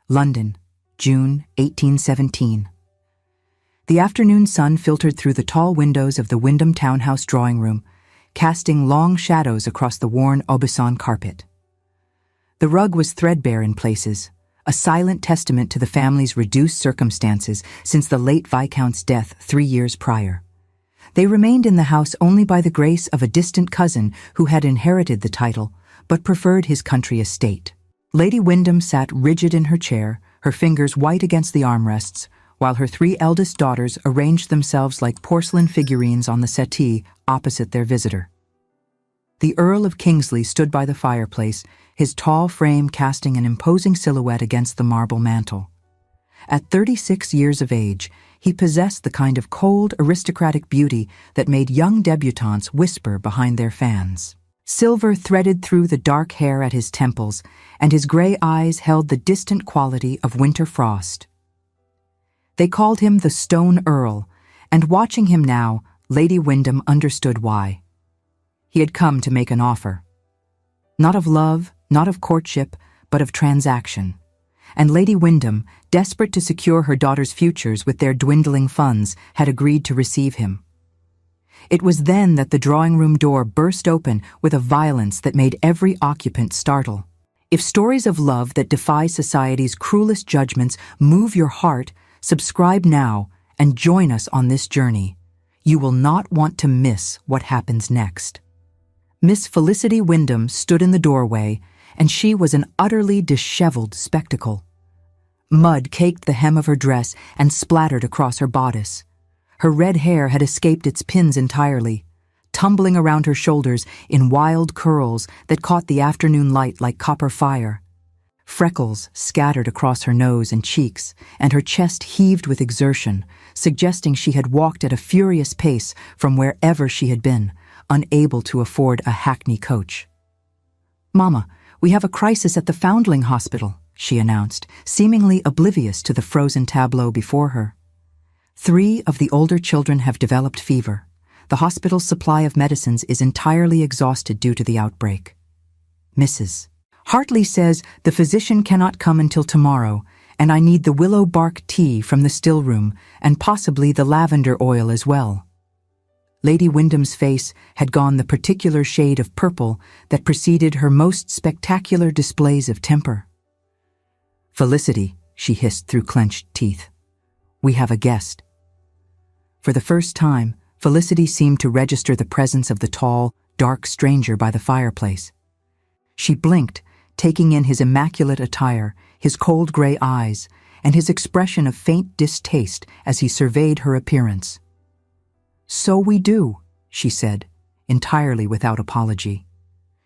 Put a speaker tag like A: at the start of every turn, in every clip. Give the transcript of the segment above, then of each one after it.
A: London, June 1817. The afternoon sun filtered through the tall windows of the Wyndham townhouse drawing room, casting long shadows across the worn Aubusson carpet. The rug was threadbare in places, a silent testament to the family's reduced circumstances since the late Viscount's death 3 years prior. They remained in the house only by the grace of a distant cousin who had inherited the title, but preferred his country estate. Lady Wyndham sat rigid in her chair, her fingers white against the armrests, while her 3 eldest daughters arranged themselves like porcelain figurines on the settee opposite their visitor. The Earl of Kingsley stood by the fireplace, his tall frame casting an imposing silhouette against the marble mantel. At 36 years of age, he possessed the kind of cold, aristocratic beauty that made young debutantes whisper behind their fans. Silver threaded through the dark hair at his temples, and his gray eyes held the distant quality of winter frost. They called him the Stone Earl, and watching him now, Lady Wyndham understood why. He had come to make an offer. Not of love, not of courtship, but of transaction. And Lady Wyndham, desperate to secure her daughters' futures with their dwindling funds, had agreed to receive him. It was then that the drawing-room door burst open with a violence that made every occupant startle. If stories of love that defy society's cruelest judgments move your heart, subscribe now and join us on this journey. You will not want to miss what happens next. Miss Felicity Wyndham stood in the doorway, and she was an utterly disheveled spectacle. Mud caked the hem of her dress and splattered across her bodice. Her red hair had escaped its pins entirely, tumbling around her shoulders in wild curls that caught the afternoon light like copper fire. Freckles scattered across her nose and cheeks, and her chest heaved with exertion, suggesting she had walked at a furious pace from wherever she had been, unable to afford a hackney coach. "Mama, we have a crisis at the Foundling Hospital," she announced, seemingly oblivious to the frozen tableau before her. 3 of the older children have developed fever. The hospital's supply of medicines is entirely exhausted due to the outbreak. Mrs. Hartley says the physician cannot come until tomorrow, and I need the willow bark tea from the still room and possibly the lavender oil as well. Lady Wyndham's face had gone the particular shade of purple that preceded her most spectacular displays of temper. "Felicity," she hissed through clenched teeth, "we have a guest." For the first time, Felicity seemed to register the presence of the tall, dark stranger by the fireplace. She blinked, taking in his immaculate attire, his cold gray eyes, and his expression of faint distaste as he surveyed her appearance. "So we do," she said, entirely without apology.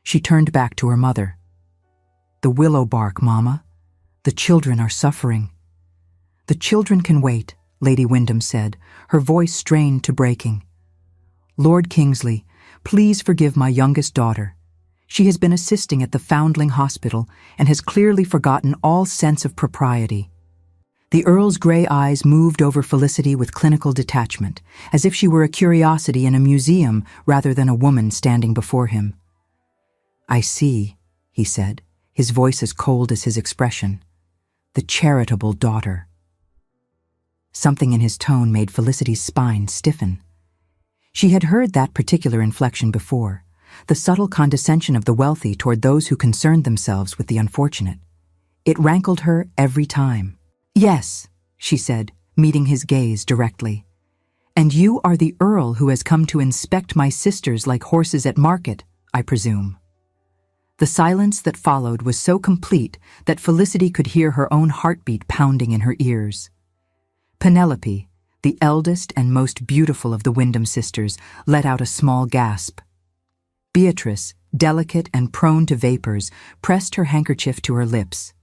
A: She turned back to her mother. "The willow bark, Mama. The children are suffering." "The children can wait," Lady Wyndham said, her voice strained to breaking. "Lord Kingsley, please forgive my youngest daughter. She has been assisting at the Foundling Hospital and has clearly forgotten all sense of propriety." The Earl's gray eyes moved over Felicity with clinical detachment, as if she were a curiosity in a museum rather than a woman standing before him. "I see," he said, his voice as cold as his expression. "The charitable daughter." Something in his tone made Felicity's spine stiffen. She had heard that particular inflection before, the subtle condescension of the wealthy toward those who concerned themselves with the unfortunate. It rankled her every time. "Yes," she said, meeting his gaze directly. "And you are the Earl who has come to inspect my sisters like horses at market, I presume." The silence that followed was so complete that Felicity could hear her own heartbeat pounding in her ears. Penelope, the eldest and most beautiful of the Wyndham sisters, let out a small gasp. Beatrice, delicate and prone to vapors, pressed her handkerchief to her lips.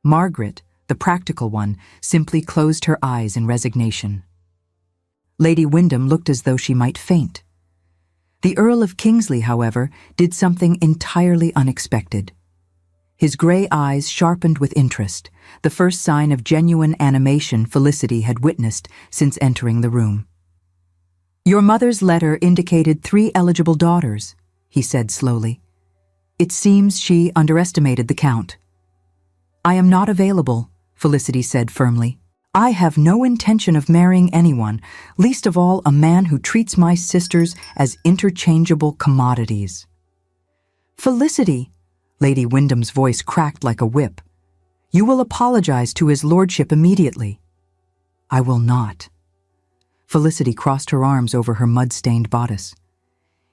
A: Margaret, the practical one, simply closed her eyes in resignation. Lady Wyndham looked as though she might faint. The Earl of Kingsley, however, did something entirely unexpected. His gray eyes sharpened with interest, the first sign of genuine animation Felicity had witnessed since entering the room. "Your mother's letter indicated 3 eligible daughters," he said slowly. "It seems she underestimated the count." "I am not available," Felicity said firmly. "I have no intention of marrying anyone, least of all a man who treats my sisters as interchangeable commodities." "Felicity," Lady Wyndham's voice cracked like a whip, "you will apologize to his lordship immediately." "I will not." Felicity crossed her arms over her mud-stained bodice.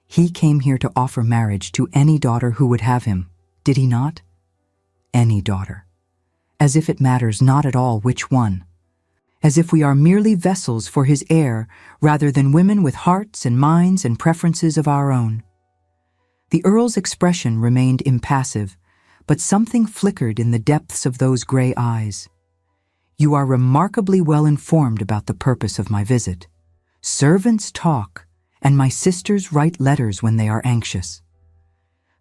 A: "He came here to offer marriage to any daughter who would have him, did he not? Any daughter. As if it matters not at all which one. As if we are merely vessels for his heir rather than women with hearts and minds and preferences of our own." The Earl's expression remained impassive, but something flickered in the depths of those gray eyes. "You are remarkably well informed about the purpose of my visit. Servants talk, and my sisters write letters when they are anxious."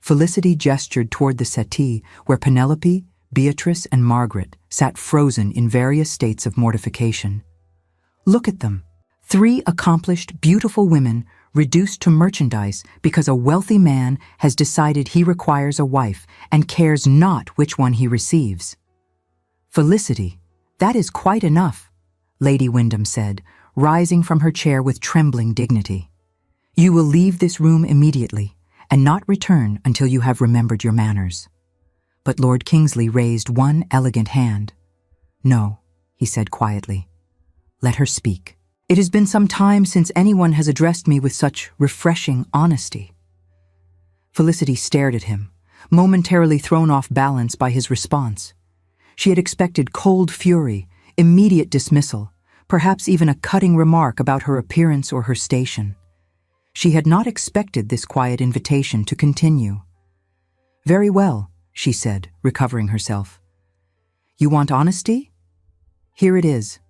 A: Felicity gestured toward the settee where Penelope, Beatrice, and Margaret sat frozen in various states of mortification. "Look at them. 3 accomplished, beautiful women reduced to merchandise because a wealthy man has decided he requires a wife and cares not which one he receives." "Felicity, that is quite enough," Lady Wyndham said, rising from her chair with trembling dignity. "You will leave this room immediately and not return until you have remembered your manners." But Lord Kingsley raised one elegant hand. "No," he said quietly. "Let her speak. It has been some time since anyone has addressed me with such refreshing honesty." Felicity stared at him, momentarily thrown off balance by his response. She had expected cold fury, immediate dismissal, perhaps even a cutting remark about her appearance or her station. She had not expected this quiet invitation to continue. "Very well," she said, recovering herself. "You want honesty? Here it is.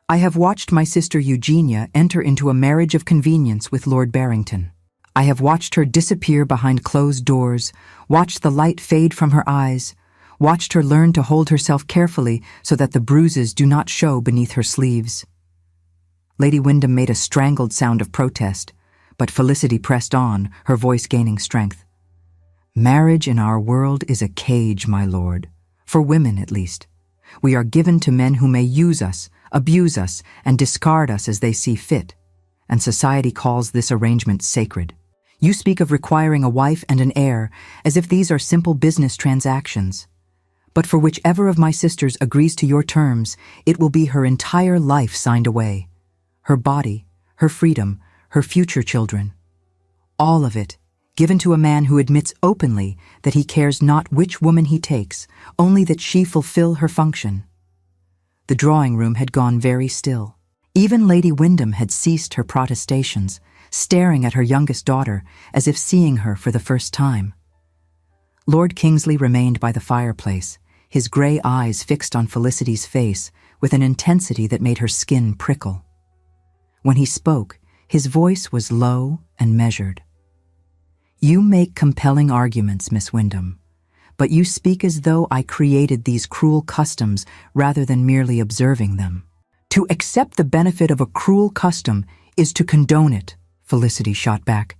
A: I have watched my sister Eugenia enter into a marriage of convenience with Lord Barrington. I have watched her disappear behind closed doors, watched the light fade from her eyes, watched her learn to hold herself carefully so that the bruises do not show beneath her sleeves." Lady Wyndham made a strangled sound of protest, but Felicity pressed on, her voice gaining strength. "Marriage in our world is a cage, my lord, for women at least. We are given to men who may use us, abuse us, and discard us as they see fit, and society calls this arrangement sacred. You speak of requiring a wife and an heir as if these are simple business transactions. But for whichever of my sisters agrees to your terms, it will be her entire life signed away. Her body, her freedom, her future children. All of it, given to a man who admits openly that he cares not which woman he takes, only that she fulfill her function." The drawing room had gone very still. Even Lady Wyndham had ceased her protestations, staring at her youngest daughter as if seeing her for the first time. Lord Kingsley remained by the fireplace, his gray eyes fixed on Felicity's face with an intensity that made her skin prickle. When he spoke, his voice was low and measured. "You make compelling arguments, Miss Wyndham, but you speak as though I created these cruel customs rather than merely observing them." "To accept the benefit of a cruel custom is to condone it," Felicity shot back.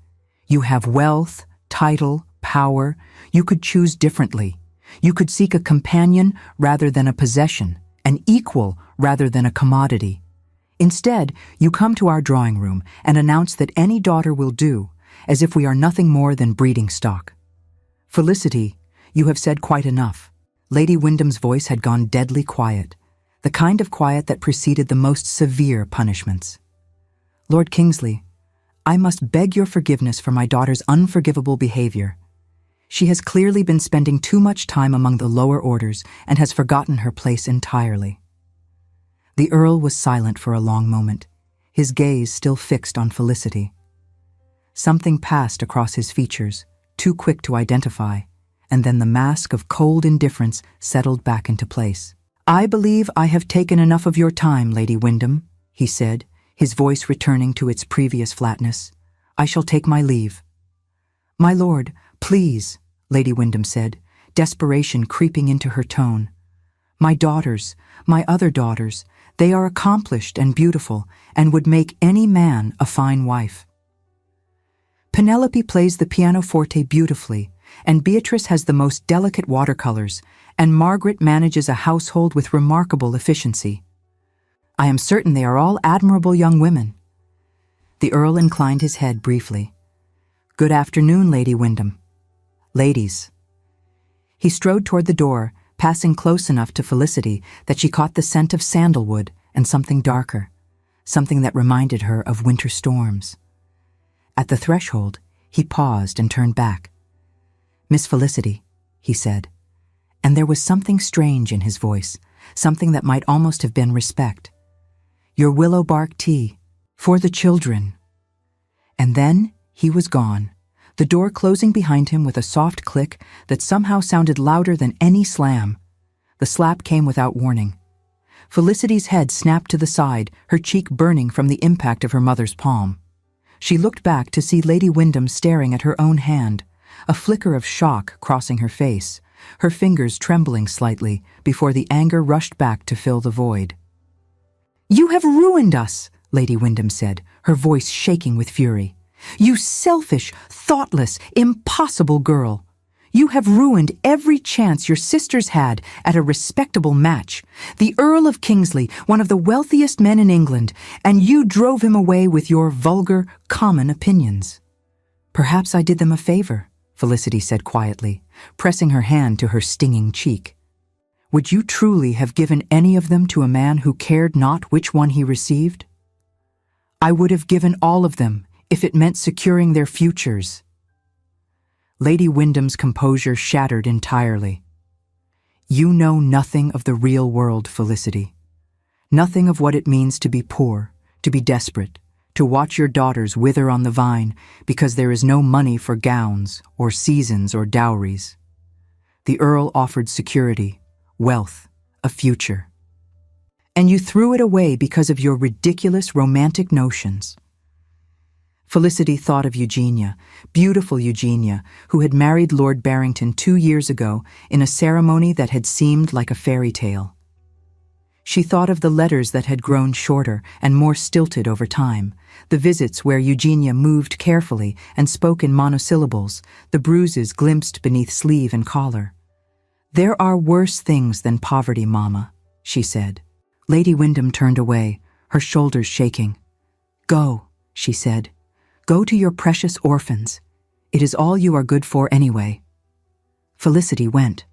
A: "You have wealth, title, power. You could choose differently. You could seek a companion rather than a possession, an equal rather than a commodity. Instead, you come to our drawing room and announce that any daughter will do, as if we are nothing more than breeding stock. Felicity, you have said quite enough." Lady Wyndham's voice had gone deadly quiet, the kind of quiet that preceded the most severe punishments. "Lord Kingsley, I must beg your forgiveness for my daughter's unforgivable behavior. She has clearly been spending too much time among the lower orders and has forgotten her place entirely." The Earl was silent for a long moment, his gaze still fixed on Felicity. Something passed across his features, too quick to identify, and then the mask of cold indifference settled back into place. "I believe I have taken enough of your time, Lady Wyndham," he said, his voice returning to its previous flatness. "I shall take my leave." "My lord, please," Lady Wyndham said, desperation creeping into her tone. "My daughters, my other daughters, they are accomplished and beautiful, and would make any man a fine wife. Penelope plays the pianoforte beautifully, and Beatrice has the most delicate watercolors, and Margaret manages a household with remarkable efficiency. I am certain they are all admirable young women." The Earl inclined his head briefly. "Good afternoon, Lady Wyndham." "Ladies." He strode toward the door, passing close enough to Felicity that she caught the scent of sandalwood and something darker, something that reminded her of winter storms. At the threshold, he paused and turned back. "Miss Felicity," he said, and there was something strange in his voice, something that might almost have been respect. "Your willow bark tea, for the children." And then he was gone, the door closing behind him with a soft click that somehow sounded louder than any slam. The slap came without warning. Felicity's head snapped to the side, her cheek burning from the impact of her mother's palm. She looked back to see Lady Wyndham staring at her own hand, a flicker of shock crossing her face, her fingers trembling slightly before the anger rushed back to fill the void. "You have ruined us," Lady Wyndham said, her voice shaking with fury. "You selfish, thoughtless, impossible girl. You have ruined every chance your sisters had at a respectable match. The Earl of Kingsley, one of the wealthiest men in England, and you drove him away with your vulgar, common opinions." "Perhaps I did them a favor," Felicity said quietly, pressing her hand to her stinging cheek. "Would you truly have given any of them to a man who cared not which one he received?" "I would have given all of them if it meant securing their futures." Lady Wyndham's composure shattered entirely. "You know nothing of the real world, Felicity. Nothing of what it means to be poor, to be desperate, to watch your daughters wither on the vine because there is no money for gowns or seasons or dowries. The Earl offered security, wealth, a future. And you threw it away because of your ridiculous romantic notions." Felicity thought of Eugenia, beautiful Eugenia, who had married Lord Barrington 2 years ago in a ceremony that had seemed like a fairy tale. She thought of the letters that had grown shorter and more stilted over time, the visits where Eugenia moved carefully and spoke in monosyllables, the bruises glimpsed beneath sleeve and collar. "There are worse things than poverty, Mama," she said. Lady Wyndham turned away, her shoulders shaking. "Go," she said. "Go to your precious orphans. It is all you are good for anyway." Felicity went.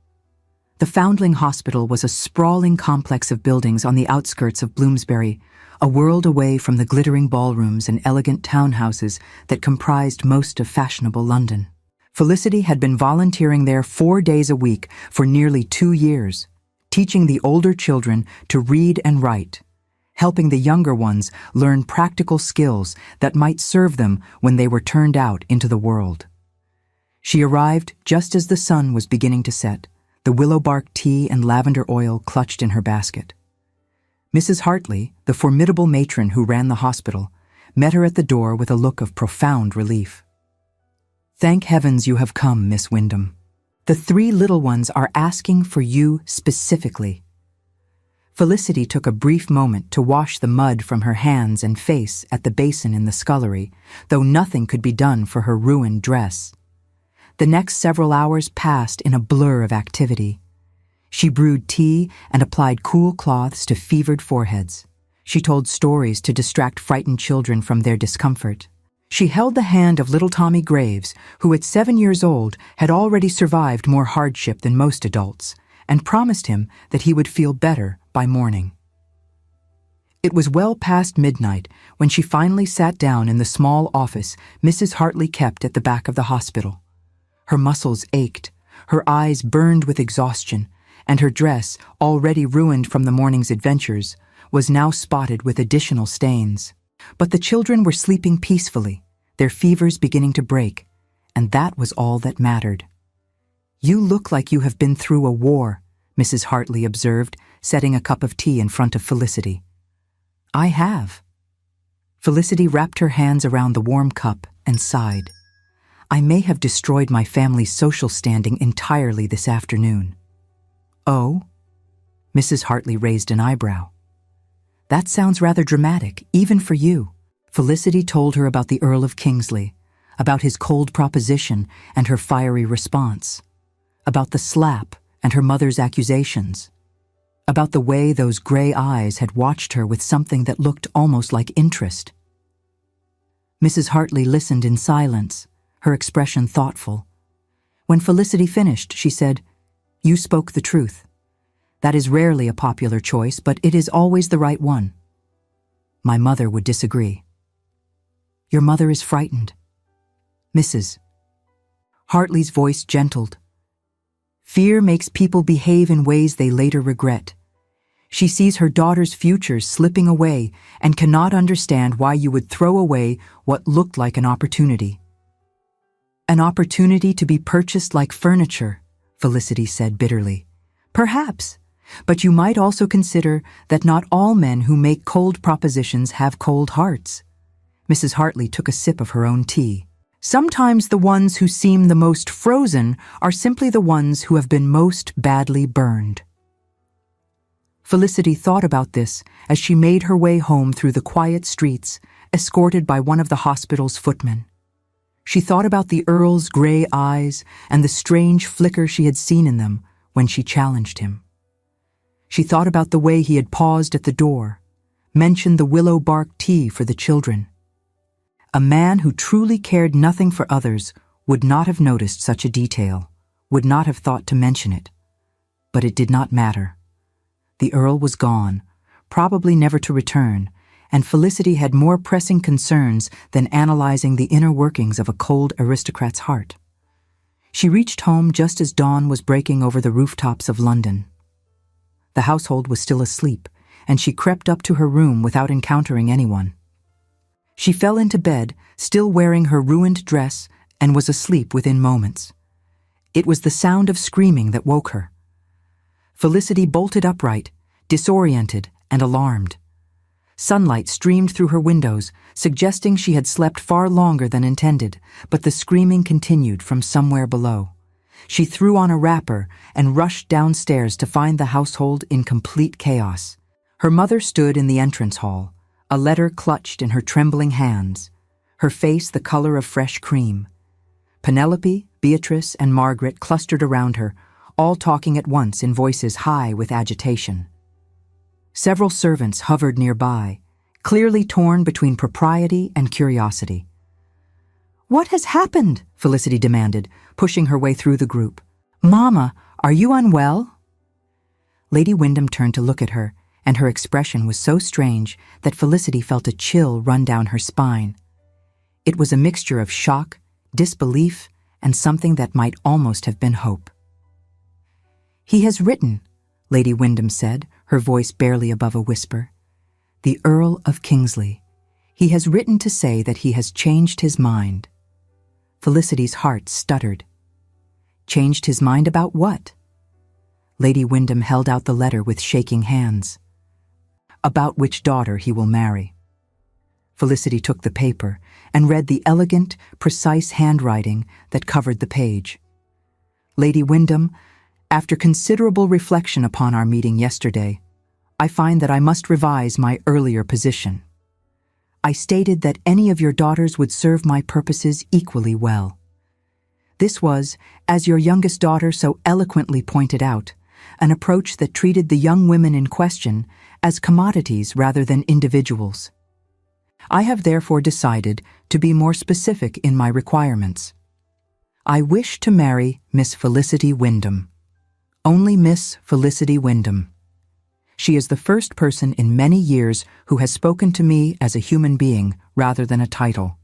A: The Foundling Hospital was a sprawling complex of buildings on the outskirts of Bloomsbury, a world away from the glittering ballrooms and elegant townhouses that comprised most of fashionable London. Felicity had been volunteering there 4 days a week for nearly 2 years, teaching the older children to read and write, helping the younger ones learn practical skills that might serve them when they were turned out into the world. She arrived just as the sun was beginning to set, the willow bark tea and lavender oil clutched in her basket. Mrs. Hartley, the formidable matron who ran the hospital, met her at the door with a look of profound relief. "Thank heavens you have come, Miss Wyndham. The 3 little ones are asking for you specifically." Felicity took a brief moment to wash the mud from her hands and face at the basin in the scullery, though nothing could be done for her ruined dress. The next several hours passed in a blur of activity. She brewed tea and applied cool cloths to fevered foreheads. She told stories to distract frightened children from their discomfort. She held the hand of little Tommy Graves, who at 7 years old had already survived more hardship than most adults, and promised him that he would feel better by morning. It was well past midnight when she finally sat down in the small office Mrs. Hartley kept at the back of the hospital. Her muscles ached, her eyes burned with exhaustion, and her dress, already ruined from the morning's adventures, was now spotted with additional stains. But the children were sleeping peacefully, their fevers beginning to break, and that was all that mattered. "You look like you have been through a war," Mrs. Hartley observed, setting a cup of tea in front of Felicity. "I have." Felicity wrapped her hands around the warm cup and sighed. "I may have destroyed my family's social standing entirely this afternoon." "Oh?" Mrs. Hartley raised an eyebrow. "That sounds rather dramatic, even for you." Felicity told her about the Earl of Kingsley, about his cold proposition and her fiery response, about the slap and her mother's accusations, about the way those gray eyes had watched her with something that looked almost like interest. Mrs. Hartley listened in silence, her expression thoughtful. When Felicity finished, she said, "You spoke the truth. That is rarely a popular choice, but it is always the right one. My mother would disagree." "Your mother is frightened." Mrs. Hartley's voice gentled. "Fear makes people behave in ways they later regret. She sees her daughter's future slipping away and cannot understand why you would throw away what looked like an opportunity." "An opportunity to be purchased like furniture," Felicity said bitterly. "Perhaps, but you might also consider that not all men who make cold propositions have cold hearts." Mrs. Hartley took a sip of her own tea. "Sometimes the ones who seem the most frozen are simply the ones who have been most badly burned." Felicity thought about this as she made her way home through the quiet streets, escorted by one of the hospital's footmen. She thought about the Earl's gray eyes and the strange flicker she had seen in them when she challenged him. She thought about the way he had paused at the door, mentioned the willow bark tea for the children. A man who truly cared nothing for others would not have noticed such a detail, would not have thought to mention it. But it did not matter. The Earl was gone, probably never to return, and Felicity had more pressing concerns than analyzing the inner workings of a cold aristocrat's heart. She reached home just as dawn was breaking over the rooftops of London. The household was still asleep, and she crept up to her room without encountering anyone. She fell into bed, still wearing her ruined dress, and was asleep within moments. It was the sound of screaming that woke her. Felicity bolted upright, disoriented and alarmed. Sunlight streamed through her windows, suggesting she had slept far longer than intended, but the screaming continued from somewhere below. She threw on a wrapper and rushed downstairs to find the household in complete chaos. Her mother stood in the entrance hall, a letter clutched in her trembling hands, her face the color of fresh cream. Penelope, Beatrice, and Margaret clustered around her, all talking at once in voices high with agitation. Several servants hovered nearby, clearly torn between propriety and curiosity. "What has happened?" Felicity demanded, pushing her way through the group. "Mama, are you unwell?" Lady Wyndham turned to look at her, and her expression was so strange that Felicity felt a chill run down her spine. It was a mixture of shock, disbelief, and something that might almost have been hope. "He has written," Lady Wyndham said, her voice barely above a whisper. "The Earl of Kingsley. He has written to say that he has changed his mind." Felicity's heart stuttered. Changed his mind about what? Lady Wyndham held out the letter with shaking hands. "About which daughter he will marry." Felicity took the paper and read the elegant, precise handwriting that covered the page. "Lady Wyndham, after considerable reflection upon our meeting yesterday, I find that I must revise my earlier position. I stated that any of your daughters would serve my purposes equally well. This was, as your youngest daughter so eloquently pointed out, an approach that treated the young women in question as commodities rather than individuals. I have therefore decided to be more specific in my requirements. I wish to marry Miss Felicity Wyndham. Only Miss Felicity Wyndham. She is the first person in many years who has spoken to me as a human being rather than a title.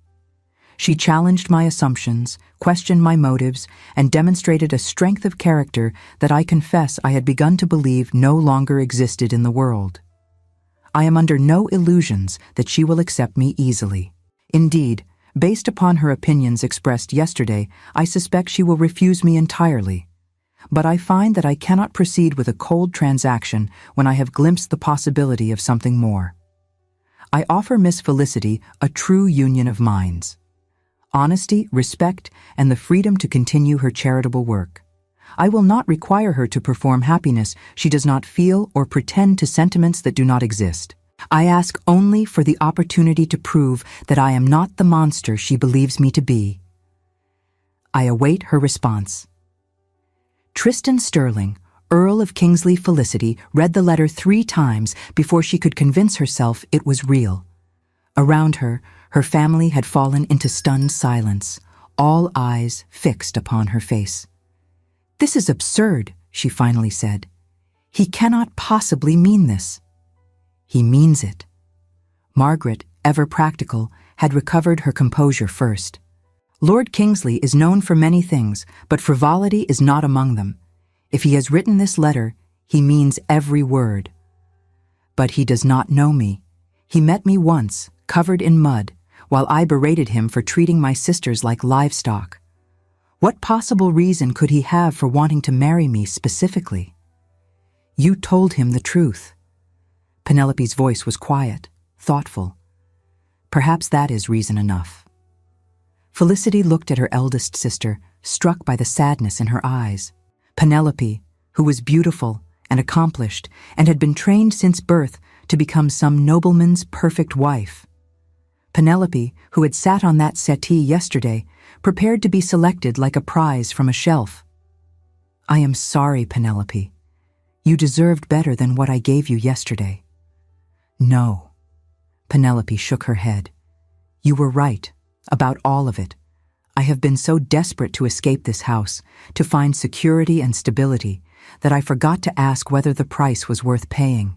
A: She challenged my assumptions, questioned my motives, and demonstrated a strength of character that I confess I had begun to believe no longer existed in the world. I am under no illusions that she will accept me easily. Indeed, based upon her opinions expressed yesterday, I suspect she will refuse me entirely. But I find that I cannot proceed with a cold transaction when I have glimpsed the possibility of something more. I offer Miss Felicity a true union of minds. Honesty, respect, and the freedom to continue her charitable work. I will not require her to perform happiness she does not feel or pretend to sentiments that do not exist. I ask only for the opportunity to prove that I am not the monster she believes me to be. I await her response. Tristan Sterling, Earl of Kingsley Felicity, read the letter 3 times before she could convince herself it was real. Around her, her family had fallen into stunned silence, all eyes fixed upon her face. "This is absurd," she finally said. "He cannot possibly mean this." "He means it." Margaret, ever practical, had recovered her composure first. "Lord Kingsley is known for many things, but frivolity is not among them. If he has written this letter, he means every word. But he does not know me. He met me once, covered in mud, while I berated him for treating my sisters like livestock. What possible reason could he have for wanting to marry me specifically?" "You told him the truth." Penelope's voice was quiet, thoughtful. "Perhaps that is reason enough." Felicity looked at her eldest sister, struck by the sadness in her eyes. Penelope, who was beautiful and accomplished and had been trained since birth to become some nobleman's perfect wife. Penelope, who had sat on that settee yesterday, prepared to be selected like a prize from a shelf. "I am sorry, Penelope. You deserved better than what I gave you yesterday." "No." Penelope shook her head. "You were right, about all of it. I have been so desperate to escape this house, to find security and stability, that I forgot to ask whether the price was worth paying.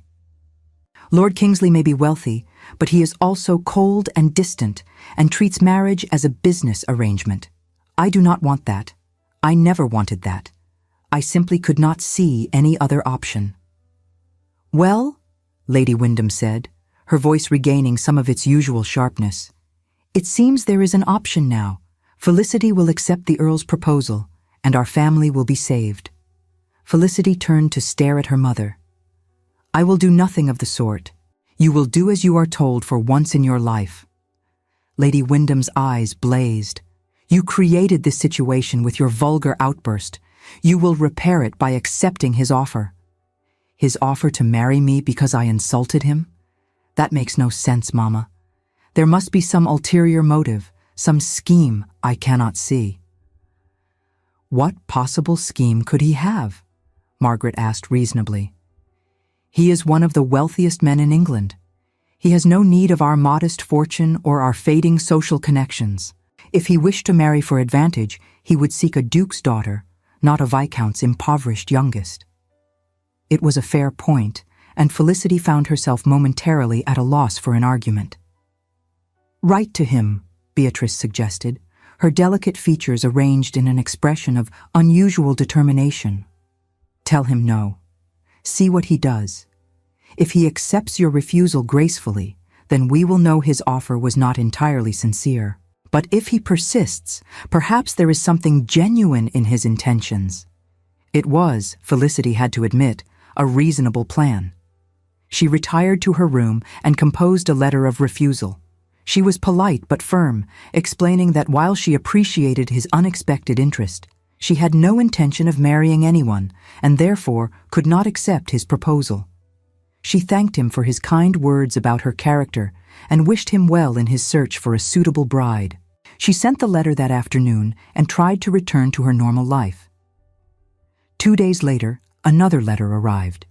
A: Lord Kingsley may be wealthy, but he is also cold and distant, and treats marriage as a business arrangement. I do not want that. I never wanted that. I simply could not see any other option." "Well," Lady Wyndham said, her voice regaining some of its usual sharpness, "it seems there is an option now. Felicity will accept the Earl's proposal, and our family will be saved." Felicity turned to stare at her mother. "I will do nothing of the sort. You will do as you are told for once in your life." Lady Wyndham's eyes blazed. "You created this situation with your vulgar outburst. You will repair it by accepting his offer." "His offer to marry me because I insulted him? That makes no sense, Mama. There must be some ulterior motive, some scheme I cannot see." "What possible scheme could he have?" Margaret asked reasonably. "He is one of the wealthiest men in England. He has no need of our modest fortune or our fading social connections. If he wished to marry for advantage, he would seek a duke's daughter, not a viscount's impoverished youngest." It was a fair point, and Felicity found herself momentarily at a loss for an argument. "Write to him," Beatrice suggested, her delicate features arranged in an expression of unusual determination. "Tell him no. See what he does. If he accepts your refusal gracefully, then we will know his offer was not entirely sincere. But if he persists, perhaps there is something genuine in his intentions." It was, Felicity had to admit, a reasonable plan. She retired to her room and composed a letter of refusal. She was polite but firm, explaining that while she appreciated his unexpected interest, she had no intention of marrying anyone, and therefore could not accept his proposal. She thanked him for his kind words about her character and wished him well in his search for a suitable bride. She sent the letter that afternoon and tried to return to her normal life. 2 days later, another letter arrived.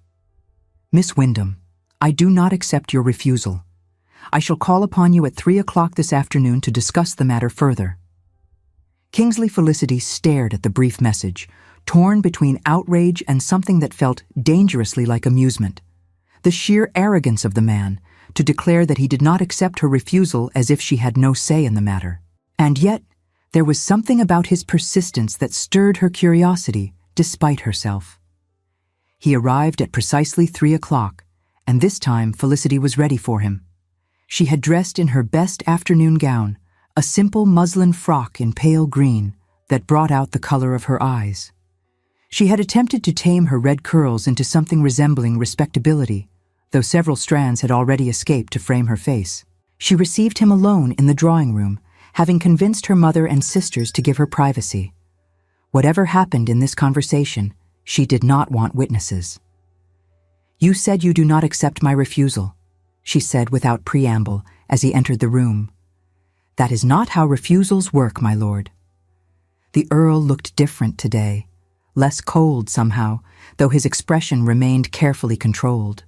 A: "Miss Wyndham, I do not accept your refusal. I shall call upon you at 3 o'clock this afternoon to discuss the matter further." Kingsley Felicity stared at the brief message, torn between outrage and something that felt dangerously like amusement. The sheer arrogance of the man, to declare that he did not accept her refusal as if she had no say in the matter. And yet, there was something about his persistence that stirred her curiosity, despite herself. He arrived at precisely 3 o'clock, and this time Felicity was ready for him. She had dressed in her best afternoon gown, a simple muslin frock in pale green that brought out the color of her eyes. She had attempted to tame her red curls into something resembling respectability, though several strands had already escaped to frame her face. She received him alone in the drawing room, having convinced her mother and sisters to give her privacy. Whatever happened in this conversation, she did not want witnesses. "You said you do not accept my refusal. she said without preamble as he entered the room. "That is not how refusals work, my lord." The Earl looked different today, less cold somehow, though his expression remained carefully controlled.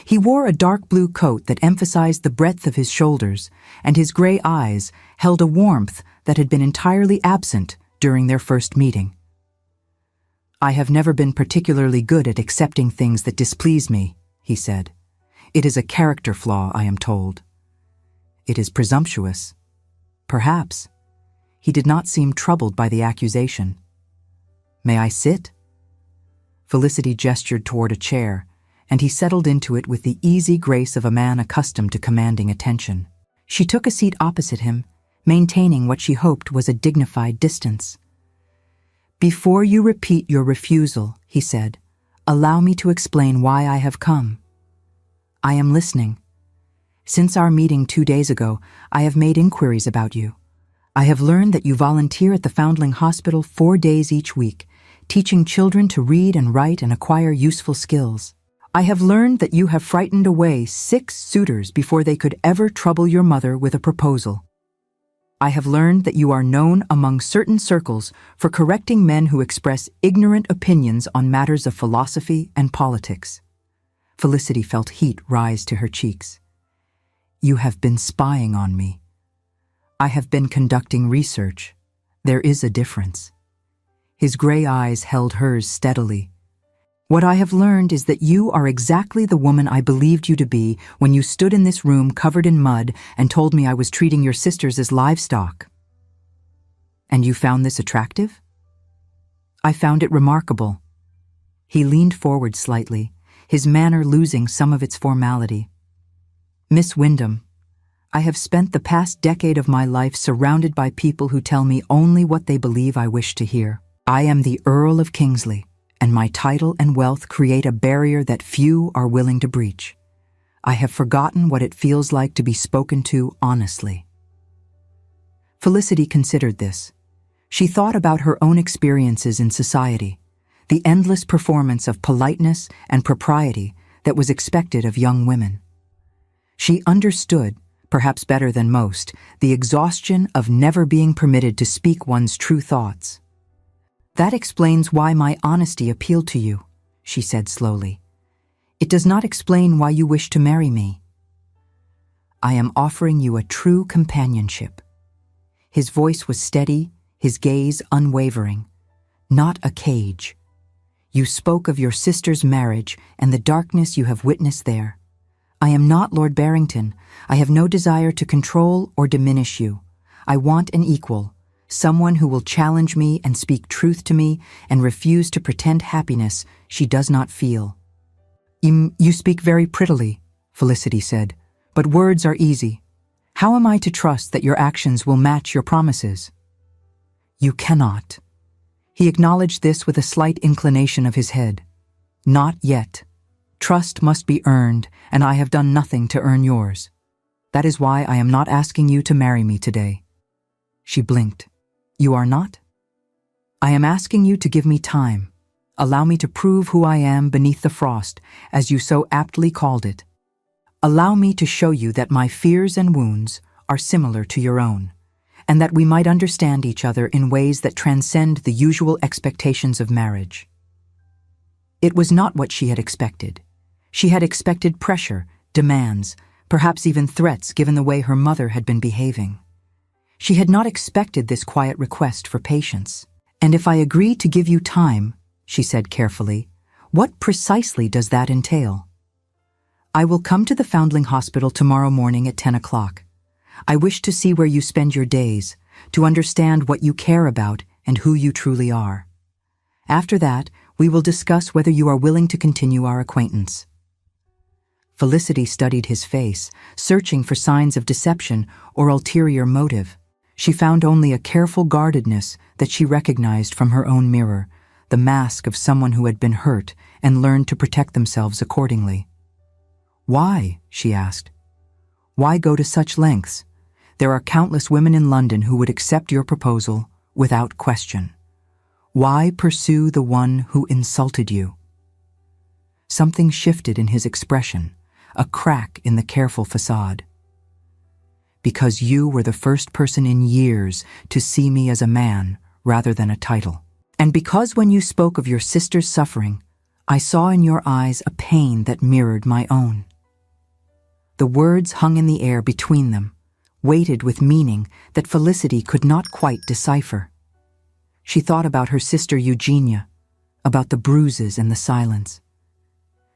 A: He wore a dark blue coat that emphasized the breadth of his shoulders, and his gray eyes held a warmth that had been entirely absent during their first meeting. "I have never been particularly good at accepting things that displease me," he said. "It is a character flaw, I am told." "It is presumptuous." "Perhaps." He did not seem troubled by the accusation. "May I sit?" Felicity gestured toward a chair, and he settled into it with the easy grace of a man accustomed to commanding attention. She took a seat opposite him, maintaining what she hoped was a dignified distance. "Before you repeat your refusal," he said, "allow me to explain why I have come." "I am listening. Since our meeting 2 days ago, I have made inquiries about you. I have learned that you volunteer at the Foundling Hospital 4 days each week, teaching children to read and write and acquire useful skills. I have learned that you have frightened away 6 suitors before they could ever trouble your mother with a proposal. I have learned that you are known among certain circles for correcting men who express ignorant opinions on matters of philosophy and politics." Felicity felt heat rise to her cheeks. "You have been spying on me." "I have been conducting research. There is a difference." His gray eyes held hers steadily. "What I have learned is that you are exactly the woman I believed you to be when you stood in this room covered in mud and told me I was treating your sisters as livestock." "And you found this attractive?" "I found it remarkable." He leaned forward slightly, his manner losing some of its formality. "Miss Wyndham, I have spent the past decade of my life surrounded by people who tell me only what they believe I wish to hear. I am the Earl of Kingsley, and my title and wealth create a barrier that few are willing to breach. I have forgotten what it feels like to be spoken to honestly." Felicity considered this. She thought about her own experiences in society, the endless performance of politeness and propriety that was expected of young women. She understood, perhaps better than most, the exhaustion of never being permitted to speak one's true thoughts. "That explains why my honesty appealed to you," she said slowly. "It does not explain why you wish to marry me." "I am offering you a true companionship." His voice was steady, his gaze unwavering. "Not a cage. You spoke of your sister's marriage and the darkness you have witnessed there. I am not Lord Barrington. I have no desire to control or diminish you. I want an equal, someone who will challenge me and speak truth to me and refuse to pretend happiness she does not feel." You speak very prettily," Felicity said, "but words are easy. How am I to trust that your actions will match your promises?" "You cannot." He acknowledged this with a slight inclination of his head. "Not yet. Trust must be earned, and I have done nothing to earn yours. That is why I am not asking you to marry me today." She blinked. "You are not?" "I am asking you to give me time. Allow me to prove who I am beneath the frost, as you so aptly called it. Allow me to show you that my fears and wounds are similar to your own, and that we might understand each other in ways that transcend the usual expectations of marriage." It was not what she had expected. She had expected pressure, demands, perhaps even threats given the way her mother had been behaving. She had not expected this quiet request for patience. "And if I agree to give you time," she said carefully, "what precisely does that entail?" "I will come to the Foundling Hospital tomorrow morning at 10 o'clock. I wish to see where you spend your days, to understand what you care about and who you truly are. After that, we will discuss whether you are willing to continue our acquaintance." Felicity studied his face, searching for signs of deception or ulterior motive. She found only a careful guardedness that she recognized from her own mirror, the mask of someone who had been hurt and learned to protect themselves accordingly. "Why?" she asked. "Why go to such lengths? There are countless women in London who would accept your proposal without question. Why pursue the one who insulted you?" Something shifted in his expression, a crack in the careful facade. Because you were the first person in years to see me as a man rather than a title. And because when you spoke of your sister's suffering, I saw in your eyes a pain that mirrored my own. The words hung in the air between them, weighted with meaning that Felicity could not quite decipher. She thought about her sister Eugenia, about the bruises and the silence.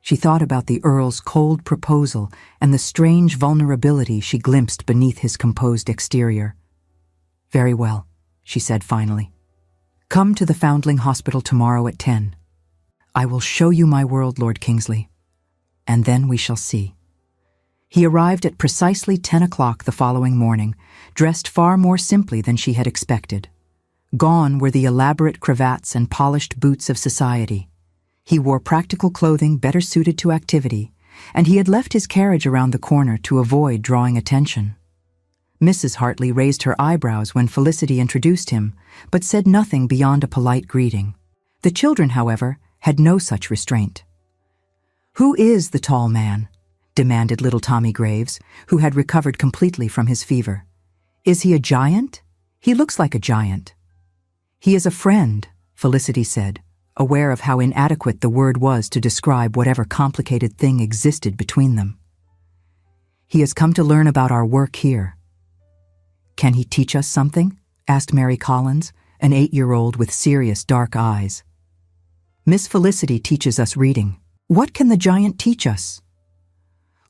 A: She thought about the Earl's cold proposal and the strange vulnerability she glimpsed beneath his composed exterior. "Very well," she said finally. "Come to the Foundling Hospital tomorrow at 10. I will show you my world, Lord Kingsley, and then we shall see." He arrived at precisely 10 o'clock the following morning, dressed far more simply than she had expected. Gone were the elaborate cravats and polished boots of society. He wore practical clothing better suited to activity, and he had left his carriage around the corner to avoid drawing attention. Mrs. Hartley raised her eyebrows when Felicity introduced him, but said nothing beyond a polite greeting. The children, however, had no such restraint. "Who is the tall man?" demanded little Tommy Graves, who had recovered completely from his fever. "Is he a giant? He looks like a giant." "He is a friend," Felicity said, aware of how inadequate the word was to describe whatever complicated thing existed between them. "He has come to learn about our work here." "Can he teach us something?" asked Mary Collins, an 8-year-old with serious dark eyes. "Miss Felicity teaches us reading. What can the giant teach us?"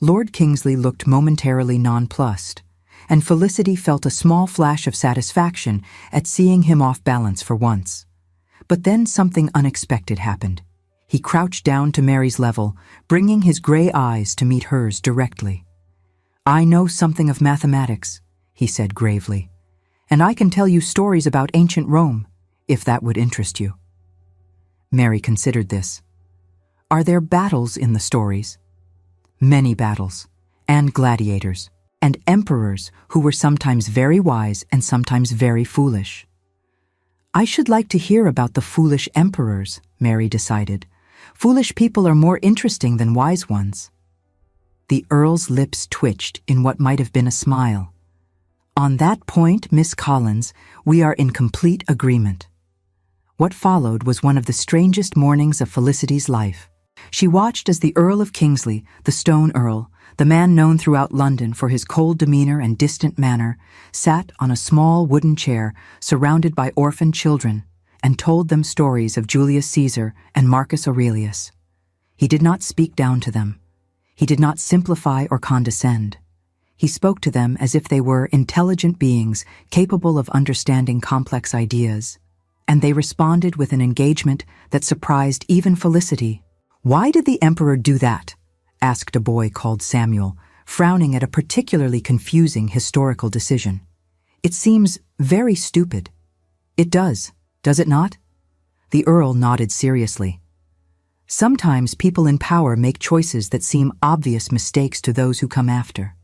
A: Lord Kingsley looked momentarily nonplussed, and Felicity felt a small flash of satisfaction at seeing him off balance for once. But then something unexpected happened. He crouched down to Mary's level, bringing his gray eyes to meet hers directly. "I know something of mathematics," he said gravely, "and I can tell you stories about ancient Rome, if that would interest you." Mary considered this. "Are there battles in the stories?" "Many battles, and gladiators, and emperors who were sometimes very wise and sometimes very foolish." "I should like to hear about the foolish emperors," Mary decided. "Foolish people are more interesting than wise ones." The Earl's lips twitched in what might have been a smile. "On that point, Miss Collins, we are in complete agreement." What followed was one of the strangest mornings of Felicity's life. She watched as the Earl of Kingsley, the Stone Earl, the man known throughout London for his cold demeanor and distant manner, sat on a small wooden chair surrounded by orphaned children and told them stories of Julius Caesar and Marcus Aurelius. He did not speak down to them. He did not simplify or condescend. He spoke to them as if they were intelligent beings capable of understanding complex ideas, and they responded with an engagement that surprised even Felicity. "Why did the emperor do that?" asked a boy called Samuel, frowning at a particularly confusing historical decision. "It seems very stupid." "It does it not?" The Earl nodded seriously. "Sometimes people in power make choices that seem obvious mistakes to those who come after.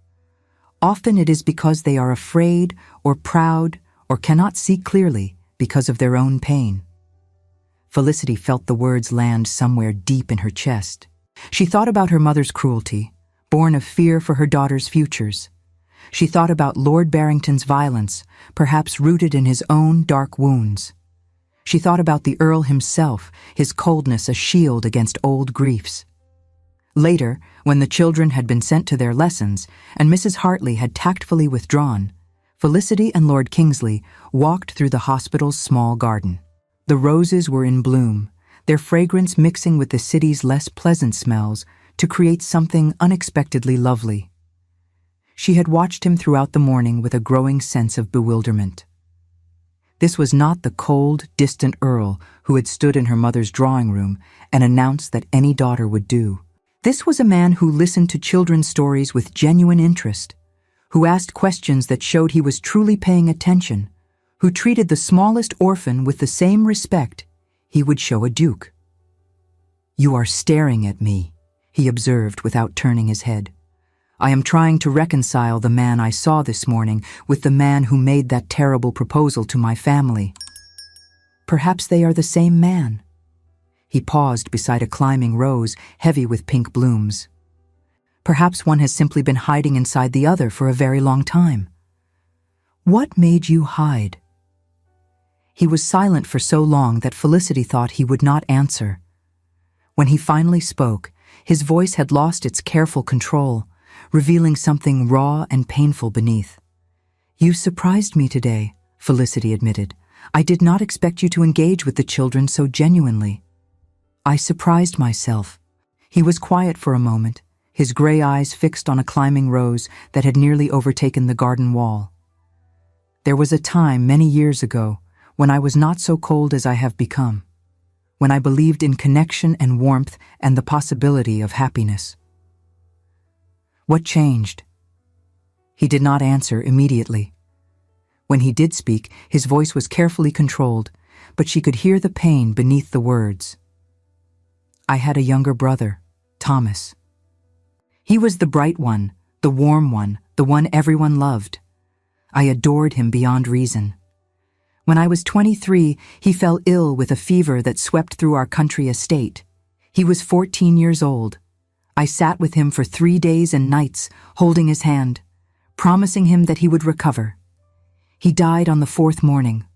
A: Often it is because they are afraid or proud or cannot see clearly because of their own pain." Felicity felt the words land somewhere deep in her chest. She thought about her mother's cruelty, born of fear for her daughter's futures. She thought about Lord Barrington's violence, perhaps rooted in his own dark wounds. She thought about the Earl himself, his coldness a shield against old griefs. Later, when the children had been sent to their lessons and Mrs. Hartley had tactfully withdrawn, Felicity and Lord Kingsley walked through the hospital's small garden. The roses were in bloom, their fragrance mixing with the city's less pleasant smells to create something unexpectedly lovely. She had watched him throughout the morning with a growing sense of bewilderment. This was not the cold, distant Earl who had stood in her mother's drawing room and announced that any daughter would do. This was a man who listened to children's stories with genuine interest, who asked questions that showed he was truly paying attention, who treated the smallest orphan with the same respect he would show a duke. "You are staring at me," he observed without turning his head. "I am trying to reconcile the man I saw this morning with the man who made that terrible proposal to my family. Perhaps they are the same man." He paused beside a climbing rose heavy with pink blooms. Perhaps one has simply been hiding inside the other for a very long time. What made you hide? He was silent for so long that Felicity thought he would not answer. When he finally spoke, his voice had lost its careful control, revealing something raw and painful beneath. "You surprised me today," Felicity admitted. "I did not expect you to engage with the children so genuinely." "I surprised myself." He was quiet for a moment, his gray eyes fixed on a climbing rose that had nearly overtaken the garden wall. "There was a time many years ago when I was not so cold as I have become, when I believed in connection and warmth and the possibility of happiness." "What changed?" He did not answer immediately. When he did speak, his voice was carefully controlled, but she could hear the pain beneath the words. "I had a younger brother, Thomas. He was the bright one, the warm one, the one everyone loved. I adored him beyond reason. When I was 23, he fell ill with a fever that swept through our country estate. He was 14 years old. I sat with him for 3 days and nights, holding his hand, promising him that he would recover. He died on the 4th morning,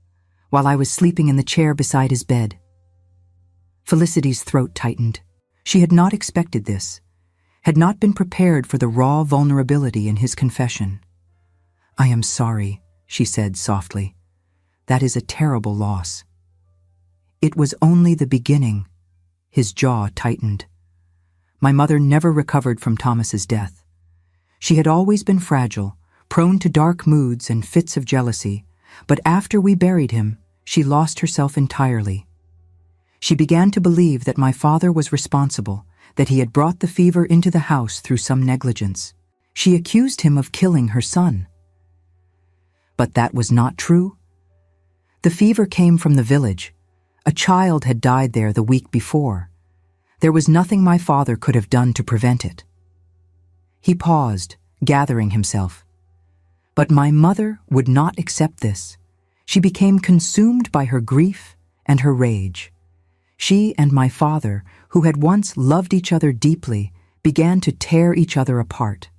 A: while I was sleeping in the chair beside his bed." Felicity's throat tightened. She had not expected this, had not been prepared for the raw vulnerability in his confession. "I am sorry," she said softly. "That is a terrible loss." "It was only the beginning." His jaw tightened. "My mother never recovered from Thomas's death. She had always been fragile, prone to dark moods and fits of jealousy, but after we buried him, she lost herself entirely. She began to believe that my father was responsible, that he had brought the fever into the house through some negligence. She accused him of killing her son. But that was not true. The fever came from the village. A child had died there the week before. There was nothing my father could have done to prevent it." He paused, gathering himself. But my mother would not accept this. She became consumed by her grief and her rage. She and my father, who had once loved each other deeply, began to tear each other apart.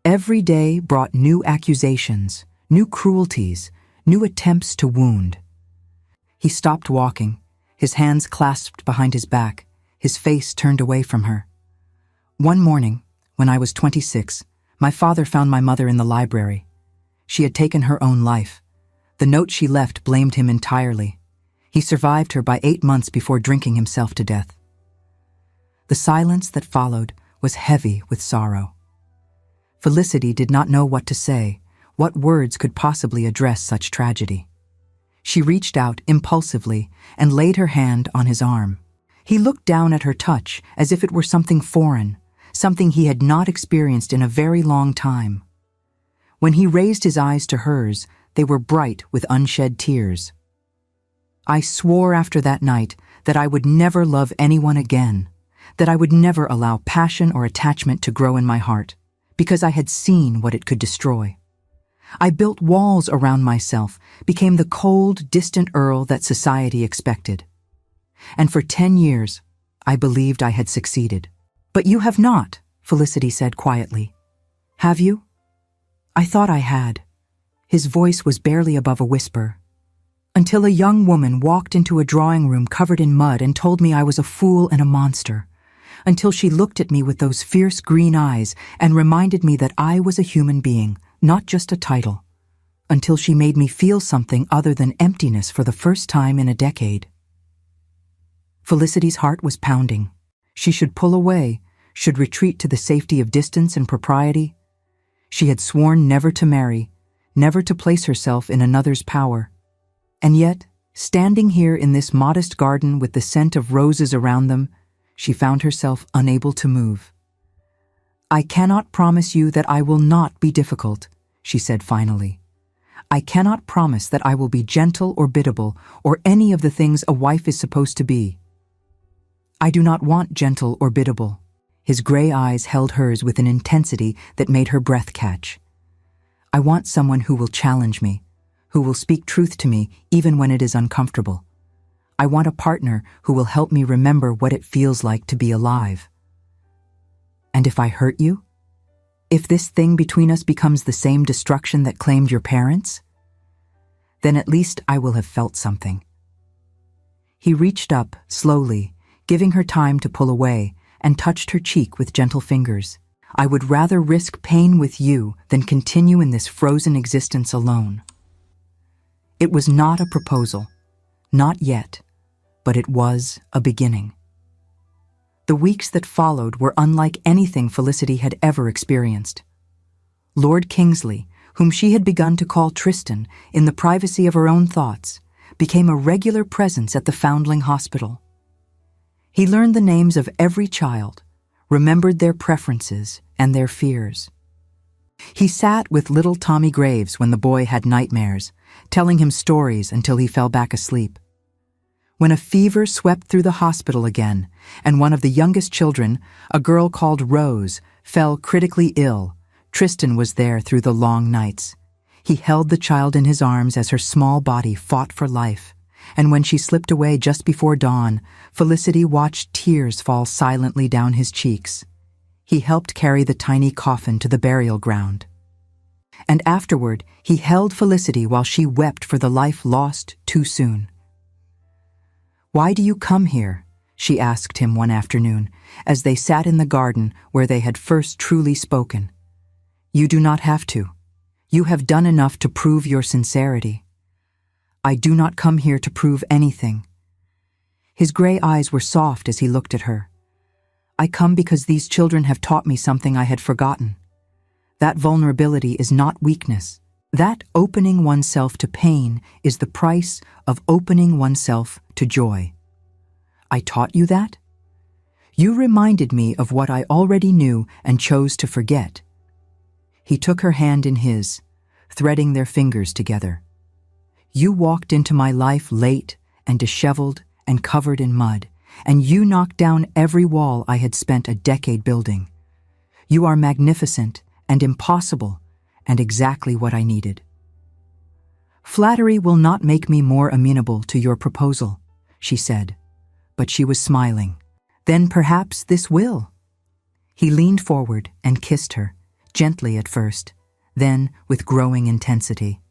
A: Every day brought new accusations, new cruelties, new attempts to wound. He stopped walking, his hands clasped behind his back, his face turned away from her. "One morning, when I was 26, my father found my mother in the library. She had taken her own life. The note she left blamed him entirely. He survived her by 8 months before drinking himself to death." The silence that followed was heavy with sorrow. Felicity did not know what to say, what words could possibly address such tragedy. She reached out impulsively and laid her hand on his arm. He looked down at her touch as if it were something foreign, something he had not experienced in a very long time. When he raised his eyes to hers, they were bright with unshed tears. "I swore after that night that I would never love anyone again, that I would never allow passion or attachment to grow in my heart, because I had seen what it could destroy. I built walls around myself, became the cold, distant earl that society expected. And for 10 years, I believed I had succeeded." "But you have not," Felicity said quietly. "Have you?" "I thought I had." His voice was barely above a whisper. "Until a young woman walked into a drawing room covered in mud and told me I was a fool and a monster. Until she looked at me with those fierce green eyes and reminded me that I was a human being, not just a title. Until she made me feel something other than emptiness for the first time in a decade." Felicity's heart was pounding. She should pull away, should retreat to the safety of distance and propriety. She had sworn never to marry, never to place herself in another's power. And yet, standing here in this modest garden with the scent of roses around them, she found herself unable to move. "I cannot promise you that I will not be difficult," she said finally. "I cannot promise that I will be gentle or biddable or any of the things a wife is supposed to be." "I do not want gentle or biddable." His gray eyes held hers with an intensity that made her breath catch. "I want someone who will challenge me, who will speak truth to me even when it is uncomfortable. I want a partner who will help me remember what it feels like to be alive." "And if I hurt you?" If this thing between us becomes the same destruction that claimed your parents, then at least I will have felt something. He reached up, slowly, giving her time to pull away, and touched her cheek with gentle fingers. I would rather risk pain with you than continue in this frozen existence alone. It was not a proposal, not yet, but it was a beginning. The weeks that followed were unlike anything Felicity had ever experienced. Lord Kingsley, whom she had begun to call Tristan in the privacy of her own thoughts, became a regular presence at the Foundling Hospital. He learned the names of every child, remembered their preferences and their fears. He sat with little Tommy Graves when the boy had nightmares, telling him stories until he fell back asleep. When a fever swept through the hospital again, and one of the youngest children, a girl called Rose, fell critically ill, Tristan was there through the long nights. He held the child in his arms as her small body fought for life, and when she slipped away just before dawn, Felicity watched tears fall silently down his cheeks. He helped carry the tiny coffin to the burial ground. And afterward, he held Felicity while she wept for the life lost too soon. "Why do you come here?" she asked him one afternoon, as they sat in the garden where they had first truly spoken. "You do not have to. You have done enough to prove your sincerity." "I do not come here to prove anything." His gray eyes were soft as he looked at her. "I come because these children have taught me something I had forgotten. That vulnerability is not weakness. That opening oneself to pain is the price of opening oneself to joy. I taught you that? You reminded me of what I already knew and chose to forget." He took her hand in his, threading their fingers together. "You walked into my life late and disheveled and covered in mud, and you knocked down every wall I had spent a decade building. You are magnificent and impossible, and exactly what I needed. Flattery will not make me more amenable to your proposal," she said, but she was smiling. "Then perhaps this will." He leaned forward and kissed her, gently at first, then with growing intensity.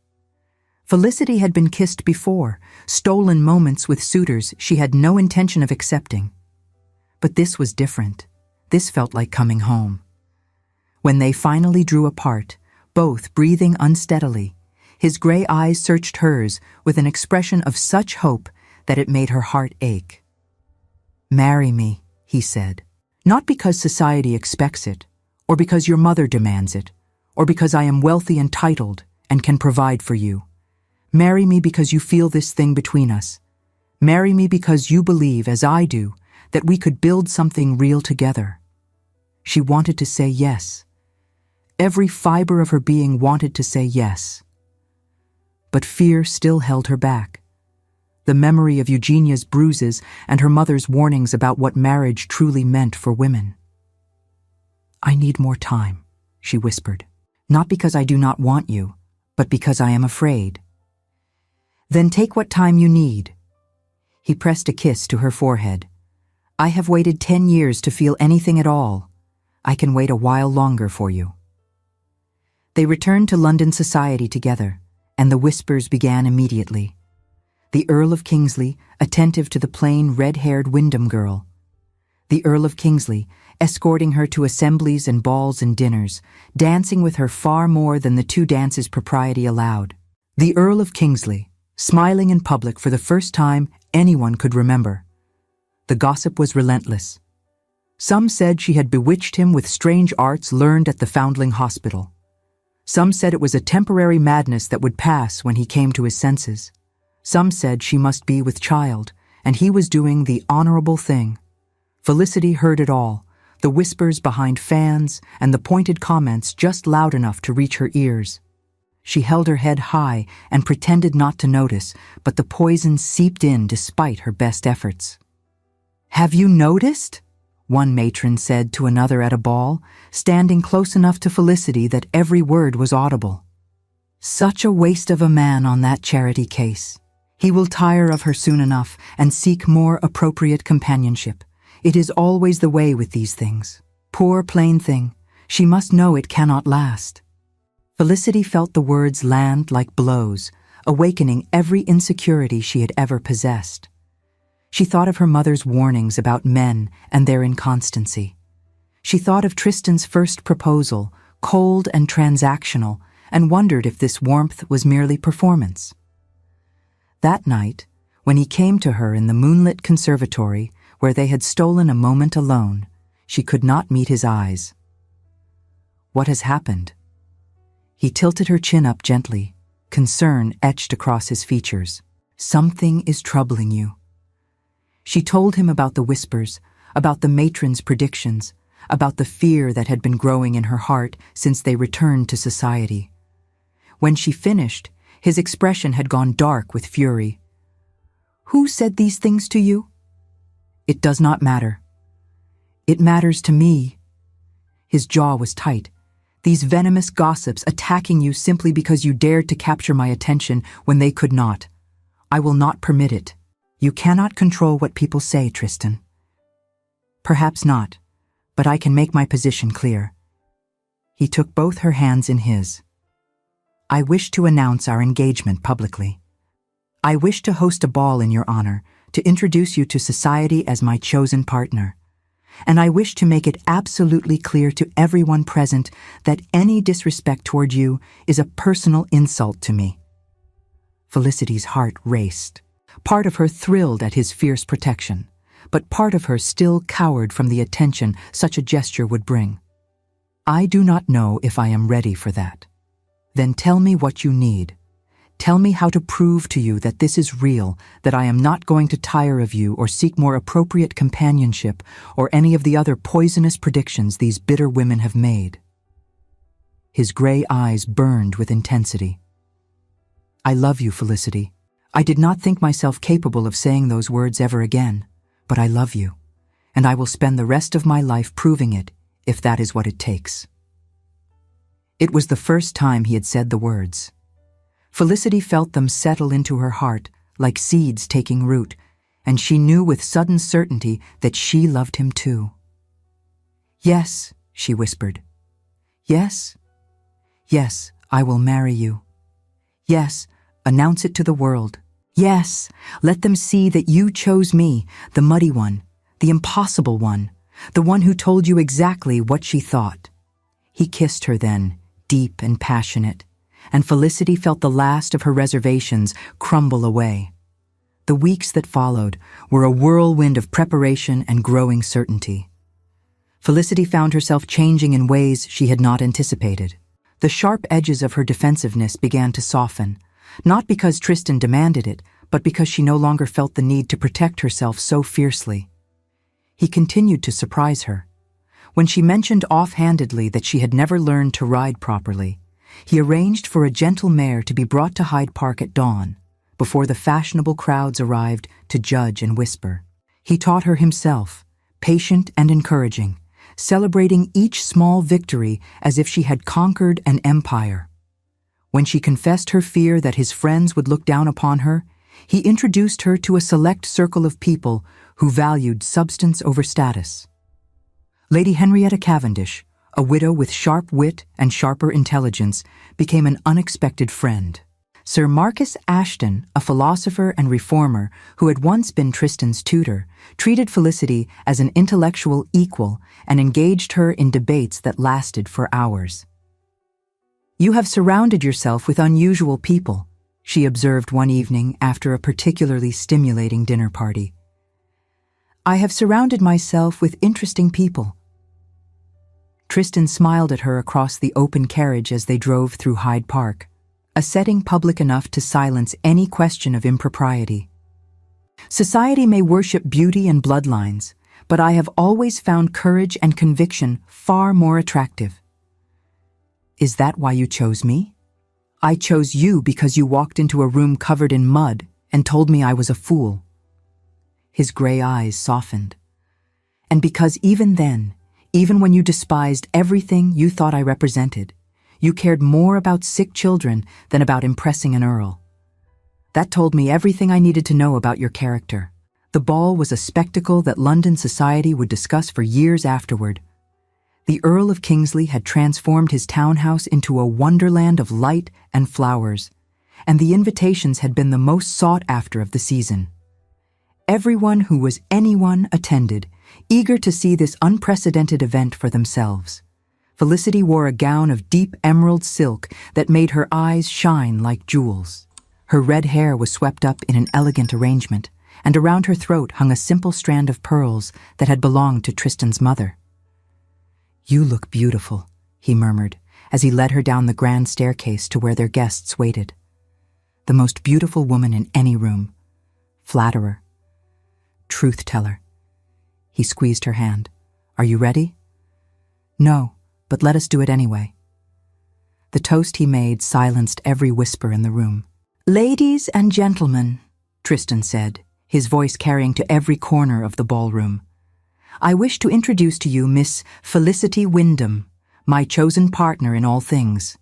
A: Felicity had been kissed before, stolen moments with suitors she had no intention of accepting. But this was different. This felt like coming home. When they finally drew apart, both breathing unsteadily, his gray eyes searched hers with an expression of such hope that it made her heart ache. "Marry me," he said, "not because society expects it, or because your mother demands it, or because I am wealthy and titled and can provide for you. Marry me because you feel this thing between us. Marry me because you believe, as I do, that we could build something real together." She wanted to say yes. Every fiber of her being wanted to say yes. But fear still held her back. The memory of Eugenia's bruises and her mother's warnings about what marriage truly meant for women. "I need more time," she whispered. "Not because I do not want you, but because I am afraid." "Then take what time you need." He pressed a kiss to her forehead. "I have waited 10 years to feel anything at all. I can wait a while longer for you." They returned to London society together, and the whispers began immediately. The Earl of Kingsley, attentive to the plain, red-haired Wyndham girl. The Earl of Kingsley, escorting her to assemblies and balls and dinners, dancing with her far more than the 2 dances propriety allowed. The Earl of Kingsley, smiling in public for the first time anyone could remember. The gossip was relentless. Some said she had bewitched him with strange arts learned at the Foundling Hospital. Some said it was a temporary madness that would pass when he came to his senses. Some said she must be with child, and he was doing the honorable thing. Felicity heard it all, the whispers behind fans and the pointed comments just loud enough to reach her ears. She held her head high and pretended not to notice, but the poison seeped in despite her best efforts. "Have you noticed?" one matron said to another at a ball, standing close enough to Felicity that every word was audible. "Such a waste of a man on that charity case. He will tire of her soon enough and seek more appropriate companionship. It is always the way with these things. Poor plain thing. She must know it cannot last. Felicity felt the words land like blows, awakening every insecurity she had ever possessed. She thought of her mother's warnings about men and their inconstancy. She thought of Tristan's first proposal, cold and transactional, and wondered if this warmth was merely performance. That night, when he came to her in the moonlit conservatory where they had stolen a moment alone, she could not meet his eyes. "What has happened?" He tilted her chin up gently, concern etched across his features. "Something is troubling you." She told him about the whispers, about the matron's predictions, about the fear that had been growing in her heart since they returned to society. When she finished, his expression had gone dark with fury. "Who said these things to you?" "It does not matter." "It matters to me." His jaw was tight. "These venomous gossips attacking you simply because you dared to capture my attention when they could not. I will not permit it." "You cannot control what people say, Tristan." "Perhaps not, but I can make my position clear." He took both her hands in his. "I wish to announce our engagement publicly. I wish to host a ball in your honor, to introduce you to society as my chosen partner. And I wish to make it absolutely clear to everyone present that any disrespect toward you is a personal insult to me." Felicity's heart raced. Part of her thrilled at his fierce protection, but part of her still cowered from the attention such a gesture would bring. "I do not know if I am ready for that." "Then tell me what you need. Tell me how to prove to you that this is real, that I am not going to tire of you or seek more appropriate companionship or any of the other poisonous predictions these bitter women have made." His gray eyes burned with intensity. "I love you, Felicity. I did not think myself capable of saying those words ever again, but I love you, and I will spend the rest of my life proving it, if that is what it takes." It was the first time he had said the words. Felicity felt them settle into her heart like seeds taking root, and she knew with sudden certainty that she loved him too. "Yes," she whispered. "Yes. Yes, I will marry you. Yes, announce it to the world. Yes, let them see that you chose me, the muddy one, the impossible one, the one who told you exactly what she thought." He kissed her then, deep and passionate, and Felicity felt the last of her reservations crumble away. The weeks that followed were a whirlwind of preparation and growing certainty. Felicity found herself changing in ways she had not anticipated. The sharp edges of her defensiveness began to soften, not because Tristan demanded it, but because she no longer felt the need to protect herself so fiercely. He continued to surprise her. When she mentioned offhandedly that she had never learned to ride properly, he arranged for a gentle mare to be brought to Hyde Park at dawn, before the fashionable crowds arrived to judge and whisper. He taught her himself, patient and encouraging, celebrating each small victory as if she had conquered an empire. When she confessed her fear that his friends would look down upon her, he introduced her to a select circle of people who valued substance over status. Lady Henrietta Cavendish, a widow with sharp wit and sharper intelligence, became an unexpected friend. Sir Marcus Ashton, a philosopher and reformer who had once been Tristan's tutor, treated Felicity as an intellectual equal and engaged her in debates that lasted for hours. "You have surrounded yourself with unusual people," she observed one evening after a particularly stimulating dinner party. "I have surrounded myself with interesting people." Tristan smiled at her across the open carriage as they drove through Hyde Park, a setting public enough to silence any question of impropriety. "Society may worship beauty and bloodlines, but I have always found courage and conviction far more attractive." "Is that why you chose me?" "I chose you because you walked into a room covered in mud and told me I was a fool." His gray eyes softened. "And because even then, even when you despised everything you thought I represented, you cared more about sick children than about impressing an earl. That told me everything I needed to know about your character." The ball was a spectacle that London society would discuss for years afterward. The Earl of Kingsley had transformed his townhouse into a wonderland of light and flowers, and the invitations had been the most sought after of the season. Everyone who was anyone attended, eager to see this unprecedented event for themselves. Felicity wore a gown of deep emerald silk that made her eyes shine like jewels. Her red hair was swept up in an elegant arrangement, and around her throat hung a simple strand of pearls that had belonged to Tristan's mother. "You look beautiful," he murmured, as he led her down the grand staircase to where their guests waited. The most beautiful woman in any room. Flatterer. Truth-teller. He squeezed her hand. "Are you ready?" "No, but let us do it anyway." The toast he made silenced every whisper in the room. "Ladies and gentlemen," Tristan said, his voice carrying to every corner of the ballroom, "I wish to introduce to you Miss Felicity Wyndham, my chosen partner in all things.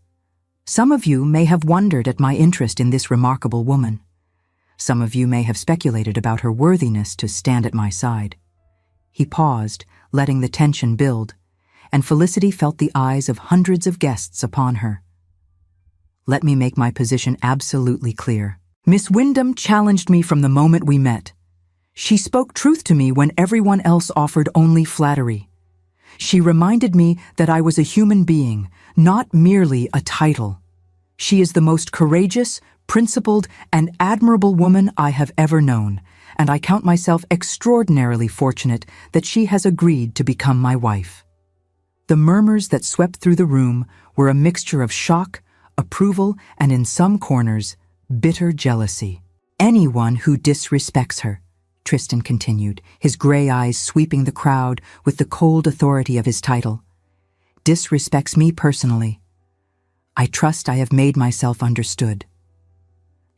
A: Some of you may have wondered at my interest in this remarkable woman. Some of you may have speculated about her worthiness to stand at my side." He paused, letting the tension build, and Felicity felt the eyes of hundreds of guests upon her. "Let me make my position absolutely clear. Miss Wyndham challenged me from the moment we met. She spoke truth to me when everyone else offered only flattery. She reminded me that I was a human being, not merely a title. She is the most courageous, principled, and admirable woman I have ever known, and I count myself extraordinarily fortunate that she has agreed to become my wife." The murmurs that swept through the room were a mixture of shock, approval, and in some corners, bitter jealousy. "Anyone who disrespects her," Tristan continued, his gray eyes sweeping the crowd with the cold authority of his title, "disrespects me personally. I trust I have made myself understood."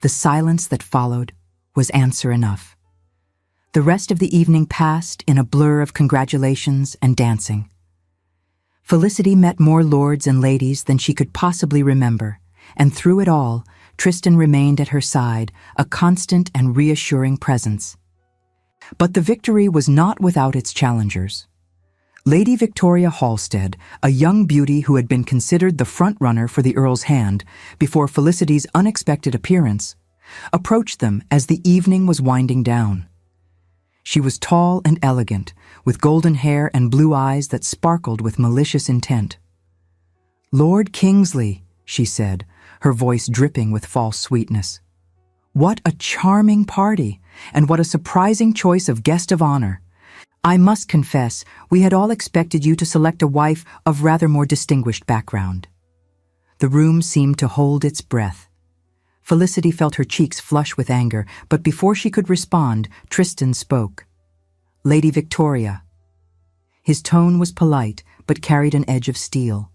A: The silence that followed was answer enough. The rest of the evening passed in a blur of congratulations and dancing. Felicity met more lords and ladies than she could possibly remember, and through it all, Tristan remained at her side, a constant and reassuring presence. But the victory was not without its challengers. Lady Victoria Halstead, a young beauty who had been considered the front-runner for the Earl's hand before Felicity's unexpected appearance, approached them as the evening was winding down. She was tall and elegant, with golden hair and blue eyes that sparkled with malicious intent. "Lord Kingsley," she said, her voice dripping with false sweetness. "What a charming party, and what a surprising choice of guest of honor. I must confess, we had all expected you to select a wife of rather more distinguished background." The room seemed to hold its breath. Felicity felt her cheeks flush with anger, but before she could respond, Tristan spoke. "Lady Victoria." His tone was polite, but carried an edge of steel.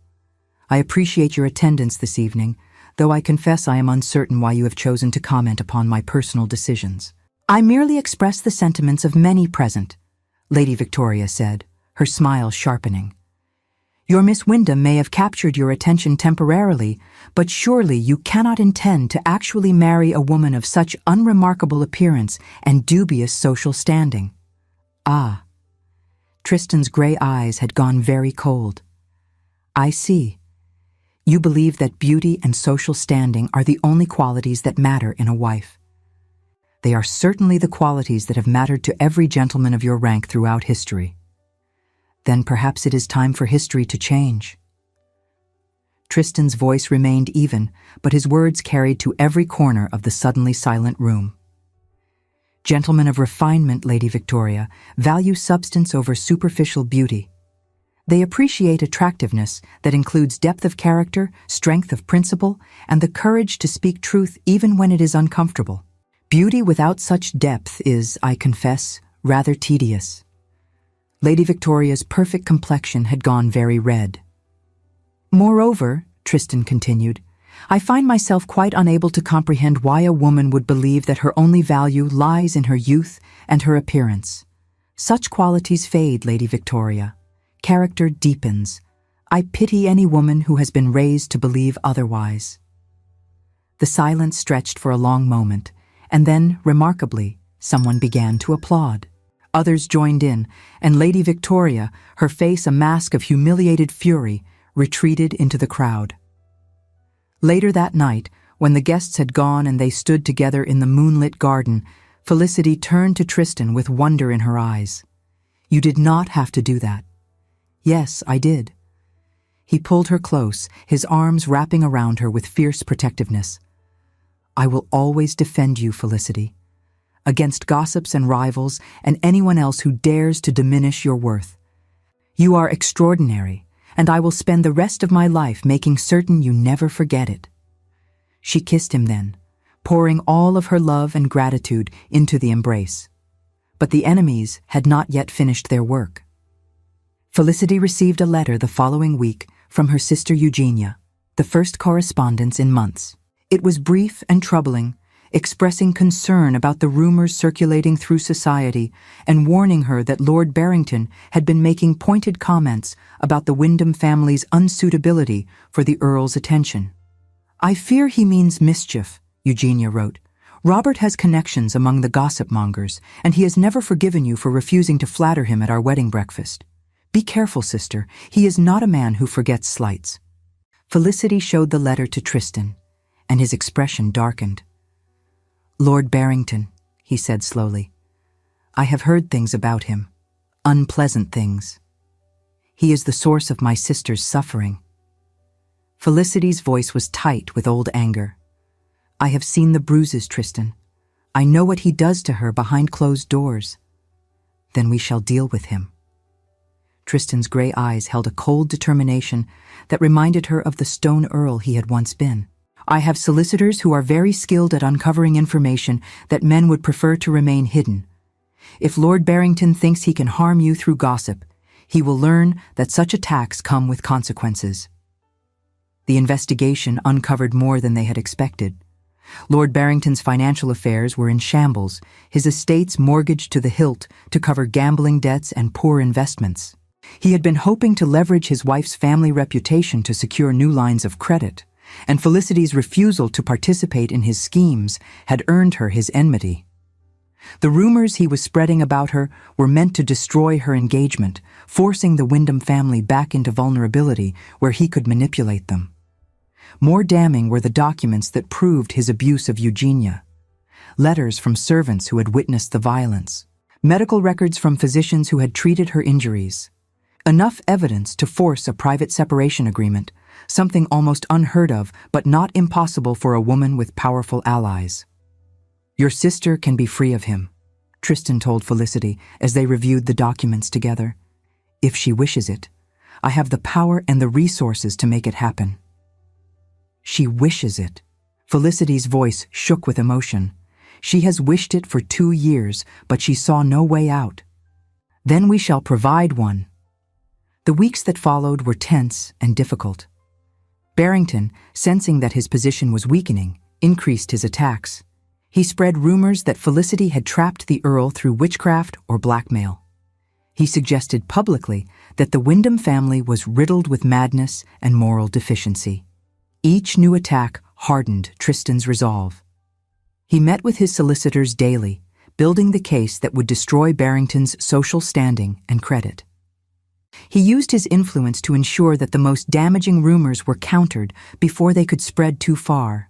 A: "I appreciate your attendance this evening, though I confess I am uncertain why you have chosen to comment upon my personal decisions." "I merely express the sentiments of many present," Lady Victoria said, her smile sharpening. "Your Miss Wyndham may have captured your attention temporarily, but surely you cannot intend to actually marry a woman of such unremarkable appearance and dubious social standing." "Ah." Tristan's gray eyes had gone very cold. "I see. You believe that beauty and social standing are the only qualities that matter in a wife. They are certainly the qualities that have mattered to every gentleman of your rank throughout history. Then perhaps it is time for history to change." Tristan's voice remained even, but his words carried to every corner of the suddenly silent room. "Gentlemen of refinement, Lady Victoria, value substance over superficial beauty. They appreciate attractiveness that includes depth of character, strength of principle, and the courage to speak truth even when it is uncomfortable. Beauty without such depth is, I confess, rather tedious." Lady Victoria's perfect complexion had gone very red. "Moreover," Tristan continued, "I find myself quite unable to comprehend why a woman would believe that her only value lies in her youth and her appearance. Such qualities fade, Lady Victoria. Character deepens. I pity any woman who has been raised to believe otherwise." The silence stretched for a long moment, and then, remarkably, someone began to applaud. Others joined in, and Lady Victoria, her face a mask of humiliated fury, retreated into the crowd. Later that night, when the guests had gone and they stood together in the moonlit garden, Felicity turned to Tristan with wonder in her eyes. "You did not have to do that." "Yes, I did." He pulled her close, his arms wrapping around her with fierce protectiveness. "I will always defend you, Felicity, against gossips and rivals and anyone else who dares to diminish your worth. You are extraordinary, and I will spend the rest of my life making certain you never forget it." She kissed him then, pouring all of her love and gratitude into the embrace. But the enemies had not yet finished their work. Felicity received a letter the following week from her sister Eugenia, the first correspondence in months. It was brief and troubling, expressing concern about the rumors circulating through society and warning her that Lord Barrington had been making pointed comments about the Wyndham family's unsuitability for the Earl's attention. "I fear he means mischief," Eugenia wrote. "Robert has connections among the gossip mongers, and he has never forgiven you for refusing to flatter him at our wedding breakfast. Be careful, sister. He is not a man who forgets slights." Felicity showed the letter to Tristan, and his expression darkened. "Lord Barrington," he said slowly, "I have heard things about him, unpleasant things. He is the source of my sister's suffering." Felicity's voice was tight with old anger. "I have seen the bruises, Tristan. I know what he does to her behind closed doors. Then we shall deal with him." Tristan's gray eyes held a cold determination that reminded her of the stone earl he had once been. "I have solicitors who are very skilled at uncovering information that men would prefer to remain hidden. If Lord Barrington thinks he can harm you through gossip, he will learn that such attacks come with consequences." The investigation uncovered more than they had expected. Lord Barrington's financial affairs were in shambles, his estates mortgaged to the hilt to cover gambling debts and poor investments. He had been hoping to leverage his wife's family reputation to secure new lines of credit, and Felicity's refusal to participate in his schemes had earned her his enmity. The rumors he was spreading about her were meant to destroy her engagement, forcing the Wyndham family back into vulnerability where he could manipulate them. More damning were the documents that proved his abuse of Eugenia. Letters from servants who had witnessed the violence. Medical records from physicians who had treated her injuries. Enough evidence to force a private separation agreement, something almost unheard of but not impossible for a woman with powerful allies. "Your sister can be free of him," Tristan told Felicity as they reviewed the documents together. "If she wishes it. I have the power and the resources to make it happen." "She wishes it." Felicity's voice shook with emotion. "She has wished it for 2 years, but she saw no way out." "Then we shall provide one." The weeks that followed were tense and difficult. Barrington, sensing that his position was weakening, increased his attacks. He spread rumors that Felicity had trapped the Earl through witchcraft or blackmail. He suggested publicly that the Wyndham family was riddled with madness and moral deficiency. Each new attack hardened Tristan's resolve. He met with his solicitors daily, building the case that would destroy Barrington's social standing and credit. He used his influence to ensure that the most damaging rumors were countered before they could spread too far.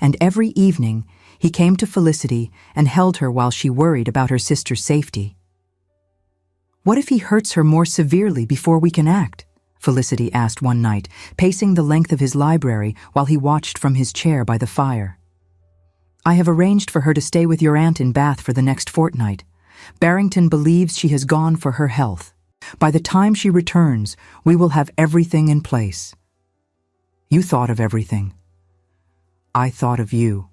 A: And every evening, he came to Felicity and held her while she worried about her sister's safety. "What if he hurts her more severely before we can act?" Felicity asked one night, pacing the length of his library while he watched from his chair by the fire. "I have arranged for her to stay with your aunt in Bath for the next fortnight. Barrington believes she has gone for her health. By the time she returns, we will have everything in place." "You thought of everything." "I thought of you."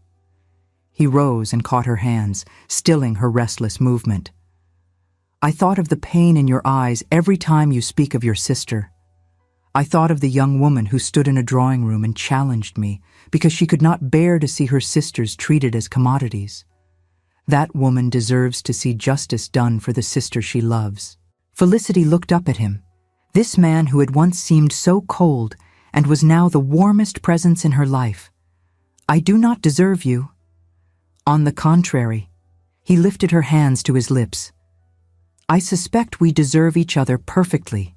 A: He rose and caught her hands, stilling her restless movement. "I thought of the pain in your eyes every time you speak of your sister. I thought of the young woman who stood in a drawing room and challenged me because she could not bear to see her sisters treated as commodities. That woman deserves to see justice done for the sister she loves." Felicity looked up at him. This man who had once seemed so cold and was now the warmest presence in her life. "I do not deserve you." "On the contrary." He lifted her hands to his lips. I suspect we deserve each other perfectly.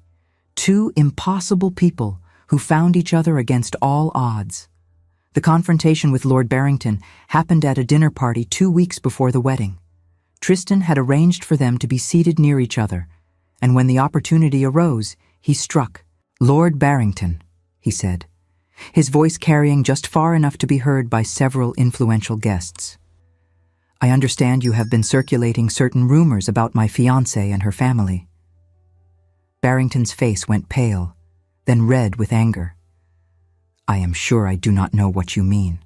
A: Two impossible people who found each other against all odds. The confrontation with Lord Barrington happened at a dinner party 2 weeks before the wedding. Tristan had arranged for them to be seated near each other, and when the opportunity arose, he struck. "Lord Barrington," he said, his voice carrying just far enough to be heard by several influential guests. "I understand you have been circulating certain rumors about my fiancée and her family." Barrington's face went pale, then red with anger. "I am sure I do not know what you mean."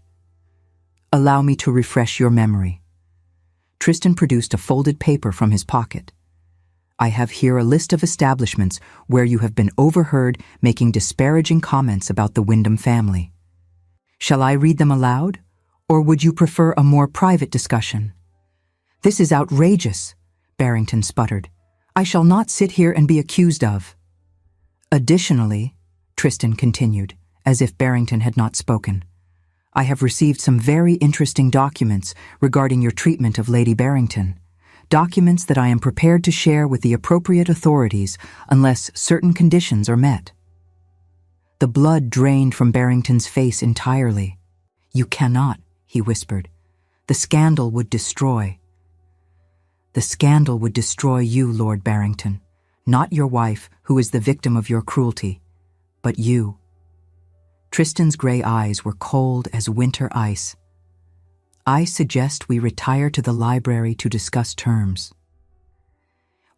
A: "Allow me to refresh your memory." Tristan produced a folded paper from his pocket. "I have here a list of establishments where you have been overheard making disparaging comments about the Wyndham family. Shall I read them aloud, or would you prefer a more private discussion?" "This is outrageous," Barrington sputtered. "I shall not sit here and be accused of." "Additionally," Tristan continued, as if Barrington had not spoken, "I have received some very interesting documents regarding your treatment of Lady Barrington. Documents that I am prepared to share with the appropriate authorities unless certain conditions are met." The blood drained from Barrington's face entirely. "You cannot," he whispered. "The scandal would destroy." "The scandal would destroy you, Lord Barrington, not your wife, who is the victim of your cruelty, but you." Tristan's gray eyes were cold as winter ice. "I suggest we retire to the library to discuss terms."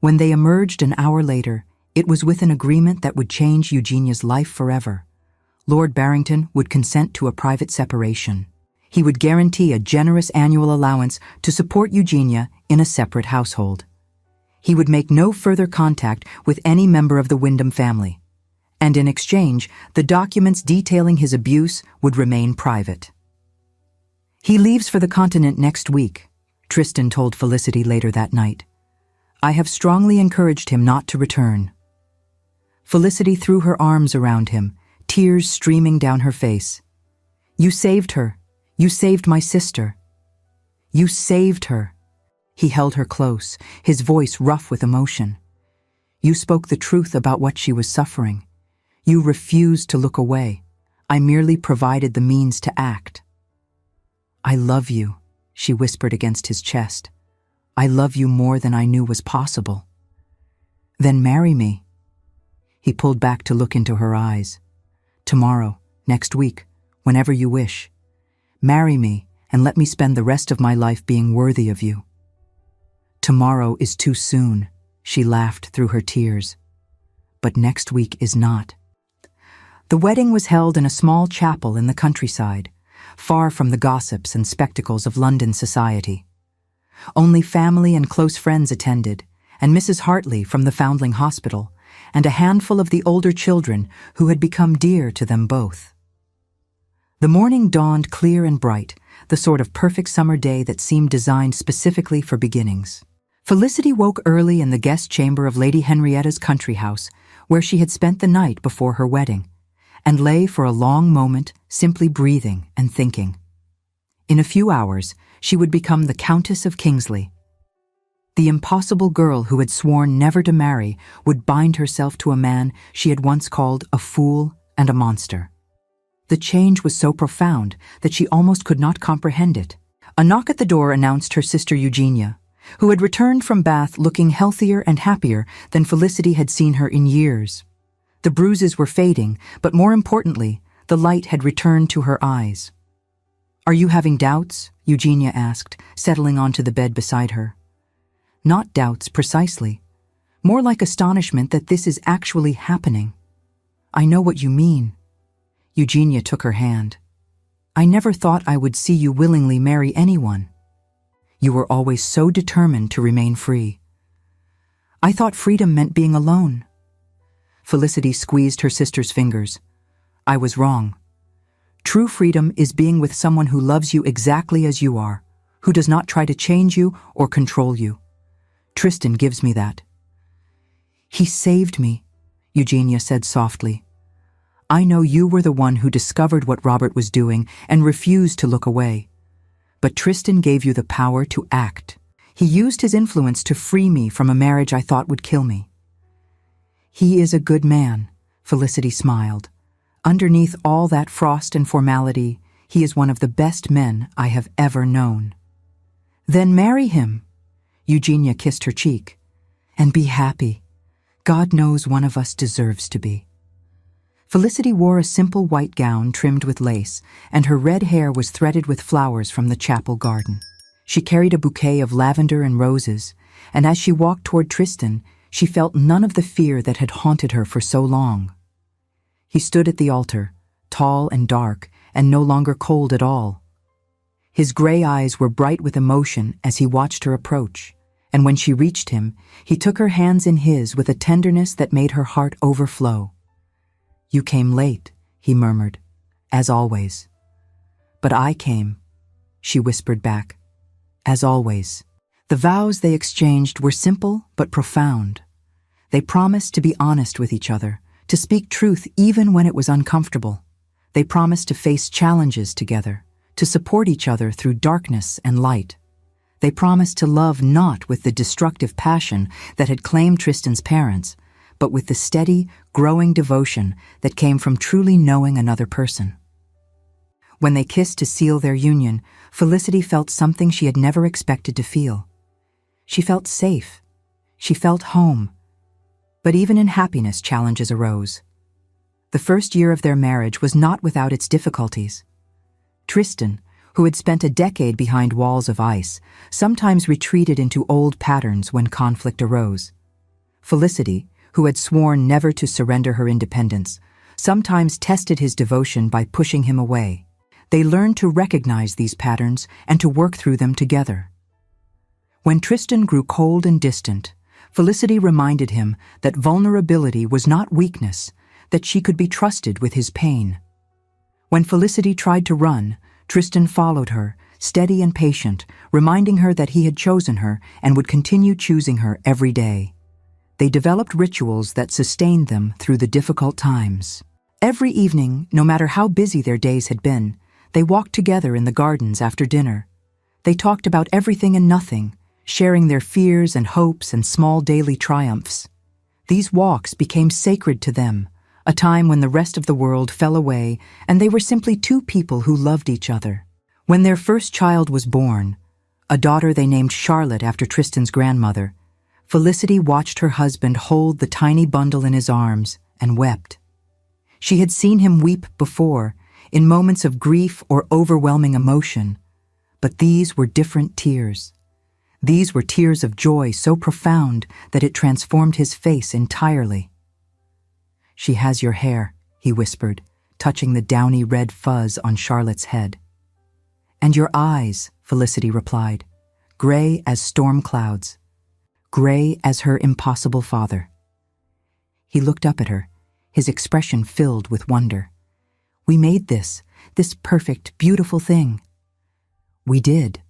A: When they emerged an hour later, it was with an agreement that would change Eugenia's life forever. Lord Barrington would consent to a private separation. He would guarantee a generous annual allowance to support Eugenia in a separate household. He would make no further contact with any member of the Wyndham family, and in exchange, the documents detailing his abuse would remain private. "He leaves for the continent next week," Tristan told Felicity later that night. "I have strongly encouraged him not to return." Felicity threw her arms around him, tears streaming down her face. "You saved her. You saved my sister. You saved her." He held her close, his voice rough with emotion. "You spoke the truth about what she was suffering. You refused to look away. I merely provided the means to act." "I love you," she whispered against his chest. "I love you more than I knew was possible." "Then marry me." He pulled back to look into her eyes. "Tomorrow, next week, whenever you wish. Marry me and let me spend the rest of my life being worthy of you." "Tomorrow is too soon," she laughed through her tears. "But next week is not." The wedding was held in a small chapel in the countryside, far from the gossips and spectacles of London society. Only family and close friends attended, and Mrs. Hartley from the Foundling Hospital, and a handful of the older children who had become dear to them both. The morning dawned clear and bright, the sort of perfect summer day that seemed designed specifically for beginnings. Felicity woke early in the guest chamber of Lady Henrietta's country house, where she had spent the night before her wedding, and lay for a long moment, simply breathing and thinking. In a few hours, she would become the Countess of Kingsley. The impossible girl who had sworn never to marry would bind herself to a man she had once called a fool and a monster. The change was so profound that she almost could not comprehend it. A knock at the door announced her sister Eugenia, who had returned from Bath looking healthier and happier than Felicity had seen her in years. The bruises were fading, but more importantly, the light had returned to her eyes. "Are you having doubts?" Eugenia asked, settling onto the bed beside her. "Not doubts precisely. More like astonishment that this is actually happening." "I know what you mean." Eugenia took her hand. "I never thought I would see you willingly marry anyone. You were always so determined to remain free." "I thought freedom meant being alone." Felicity squeezed her sister's fingers. "I was wrong. True freedom is being with someone who loves you exactly as you are, who does not try to change you or control you. Tristan gives me that." "He saved me," Eugenia said softly. "I know you were the one who discovered what Robert was doing and refused to look away. But Tristan gave you the power to act. He used his influence to free me from a marriage I thought would kill me. He is a good man, Felicity smiled. Underneath all that frost and formality, he is one of the best men I have ever known. Then marry him. Eugenia kissed her cheek. And be happy. God knows one of us deserves to be. Felicity wore a simple white gown trimmed with lace, and her red hair was threaded with flowers from the chapel garden. She carried a bouquet of lavender and roses, and as she walked toward Tristan, she felt none of the fear that had haunted her for so long. He stood at the altar, tall and dark, and no longer cold at all. His gray eyes were bright with emotion as he watched her approach, and when she reached him, he took her hands in his with a tenderness that made her heart overflow. "You came late," he murmured, "as always." "But I came," she whispered back, "as always." The vows they exchanged were simple but profound. They promised to be honest with each other, to speak truth even when it was uncomfortable. They promised to face challenges together, to support each other through darkness and light. They promised to love not with the destructive passion that had claimed Tristan's parents, but with the steady, growing devotion that came from truly knowing another person. When they kissed to seal their union, Felicity felt something she had never expected to feel. She felt safe. She felt home. But even in happiness, challenges arose. The first year of their marriage was not without its difficulties. Tristan, who had spent a decade behind walls of ice, sometimes retreated into old patterns when conflict arose. Felicity, who had sworn never to surrender her independence, sometimes tested his devotion by pushing him away. They learned to recognize these patterns and to work through them together. When Tristan grew cold and distant, Felicity reminded him that vulnerability was not weakness, that she could be trusted with his pain. When Felicity tried to run, Tristan followed her, steady and patient, reminding her that he had chosen her and would continue choosing her every day. They developed rituals that sustained them through the difficult times. Every evening, no matter how busy their days had been, they walked together in the gardens after dinner. They talked about everything and nothing, sharing their fears and hopes and small daily triumphs. These walks became sacred to them, a time when the rest of the world fell away and they were simply two people who loved each other. When their first child was born, a daughter they named Charlotte after Tristan's grandmother, Felicity watched her husband hold the tiny bundle in his arms and wept. She had seen him weep before, in moments of grief or overwhelming emotion, but these were different tears. These were tears of joy so profound that it transformed his face entirely. "She has your hair," he whispered, touching the downy red fuzz on Charlotte's head. "And your eyes," Felicity replied, "gray as storm clouds, gray as her impossible father." He looked up at her, his expression filled with wonder. "We made this perfect, beautiful thing." "We did."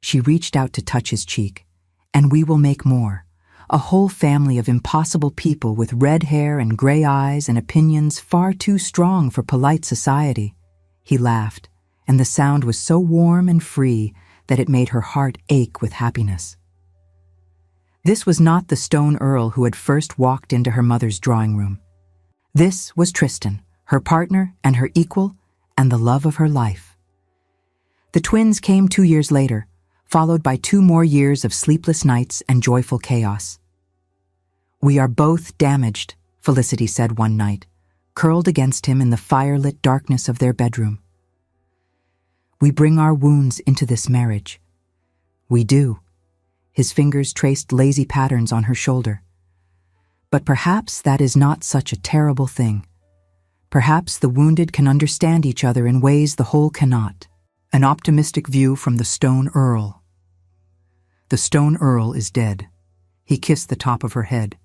A: She reached out to touch his cheek. "And we will make more. A whole family of impossible people with red hair and gray eyes and opinions far too strong for polite society." He laughed, and the sound was so warm and free that it made her heart ache with happiness. This was not the stone earl who had first walked into her mother's drawing room. This was Tristan, her partner and her equal, and the love of her life. The twins came 2 years later, followed by 2 more years of sleepless nights and joyful chaos. "We are both damaged," Felicity said one night, curled against him in the firelit darkness of their bedroom. "We bring our wounds into this marriage." "We do." His fingers traced lazy patterns on her shoulder. "But perhaps that is not such a terrible thing. Perhaps the wounded can understand each other in ways the whole cannot." An optimistic view from the Stone Earl. "The Stone Earl is dead." He kissed the top of her head.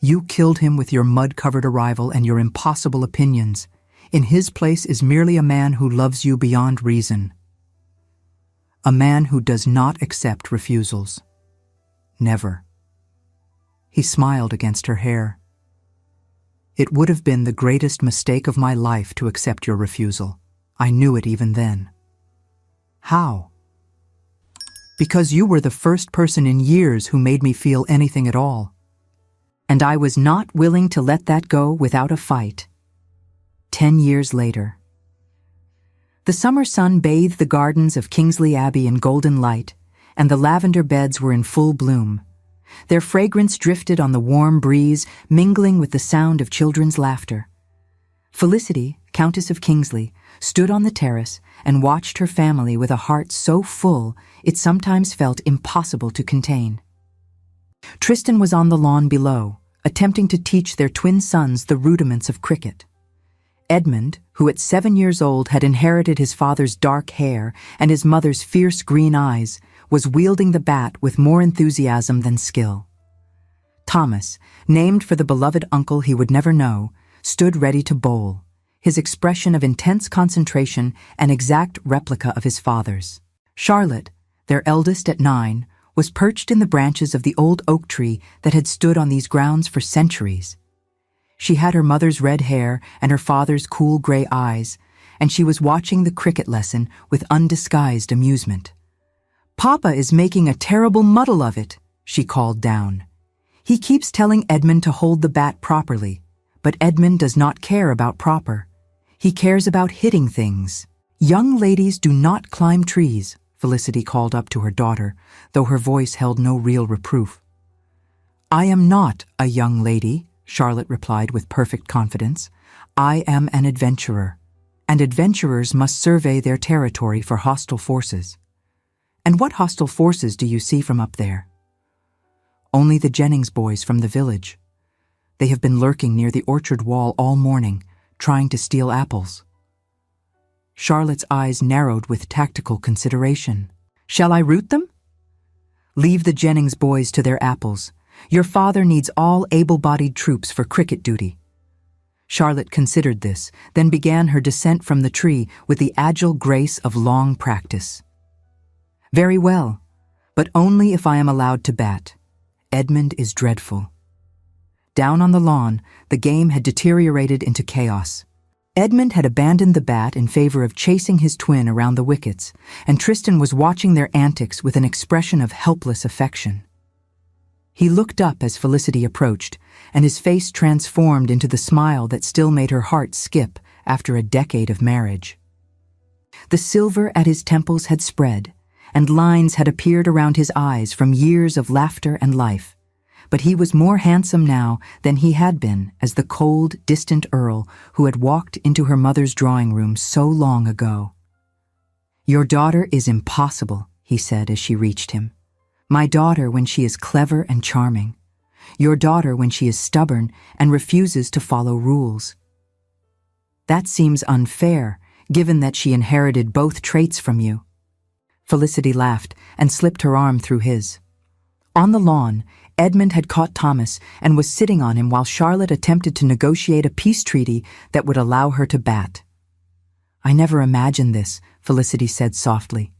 A: "You killed him with your mud-covered arrival and your impossible opinions. In his place is merely a man who loves you beyond reason. A man who does not accept refusals. Never." He smiled against her hair. "It would have been the greatest mistake of my life to accept your refusal. I knew it even then." "How?" Because you were the first person in years who made me feel anything at all. And I was not willing to let that go without a fight. 10 years later. The summer sun bathed the gardens of Kingsley Abbey in golden light, and the lavender beds were in full bloom. Their fragrance drifted on the warm breeze, mingling with the sound of children's laughter. Felicity, Countess of Kingsley, stood on the terrace and watched her family with a heart so full it sometimes felt impossible to contain. Tristan was on the lawn below, attempting to teach their twin sons the rudiments of cricket. Edmund, who at 7 years old had inherited his father's dark hair and his mother's fierce green eyes, was wielding the bat with more enthusiasm than skill. Thomas, named for the beloved uncle he would never know, stood ready to bowl, his expression of intense concentration an exact replica of his father's. Charlotte, their eldest at 9, was perched in the branches of the old oak tree that had stood on these grounds for centuries. She had her mother's red hair and her father's cool gray eyes, and she was watching the cricket lesson with undisguised amusement. "Papa is making a terrible muddle of it," she called down. "He keeps telling Edmund to hold the bat properly, but Edmund does not care about proper. He cares about hitting things. Young ladies do not climb trees," Felicity called up to her daughter, though her voice held no real reproof. "I am not a young lady," Charlotte replied with perfect confidence. "I am an adventurer, and adventurers must survey their territory for hostile forces. And what hostile forces do you see from up there?" "Only the Jennings boys from the village. They have been lurking near the orchard wall all morning, trying to steal apples." Charlotte's eyes narrowed with tactical consideration. "Shall I root them?" "Leave the Jennings boys to their apples. Your father needs all able-bodied troops for cricket duty." Charlotte considered this, then began her descent from the tree with the agile grace of long practice. "Very well, but only if I am allowed to bat. Edmund is dreadful." Down on the lawn, the game had deteriorated into chaos. Edmund had abandoned the bat in favor of chasing his twin around the wickets, and Tristan was watching their antics with an expression of helpless affection. He looked up as Felicity approached, and his face transformed into the smile that still made her heart skip after a decade of marriage. The silver at his temples had spread, and lines had appeared around his eyes from years of laughter and life, but he was more handsome now than he had been as the cold, distant Earl who had walked into her mother's drawing room so long ago. "Your daughter is impossible," he said as she reached him. "My daughter when she is clever and charming. Your daughter when she is stubborn and refuses to follow rules." "That seems unfair, given that she inherited both traits from you." Felicity laughed and slipped her arm through his. On the lawn, Edmund had caught Thomas and was sitting on him while Charlotte attempted to negotiate a peace treaty that would allow her to bat. "I never imagined this," Felicity said softly.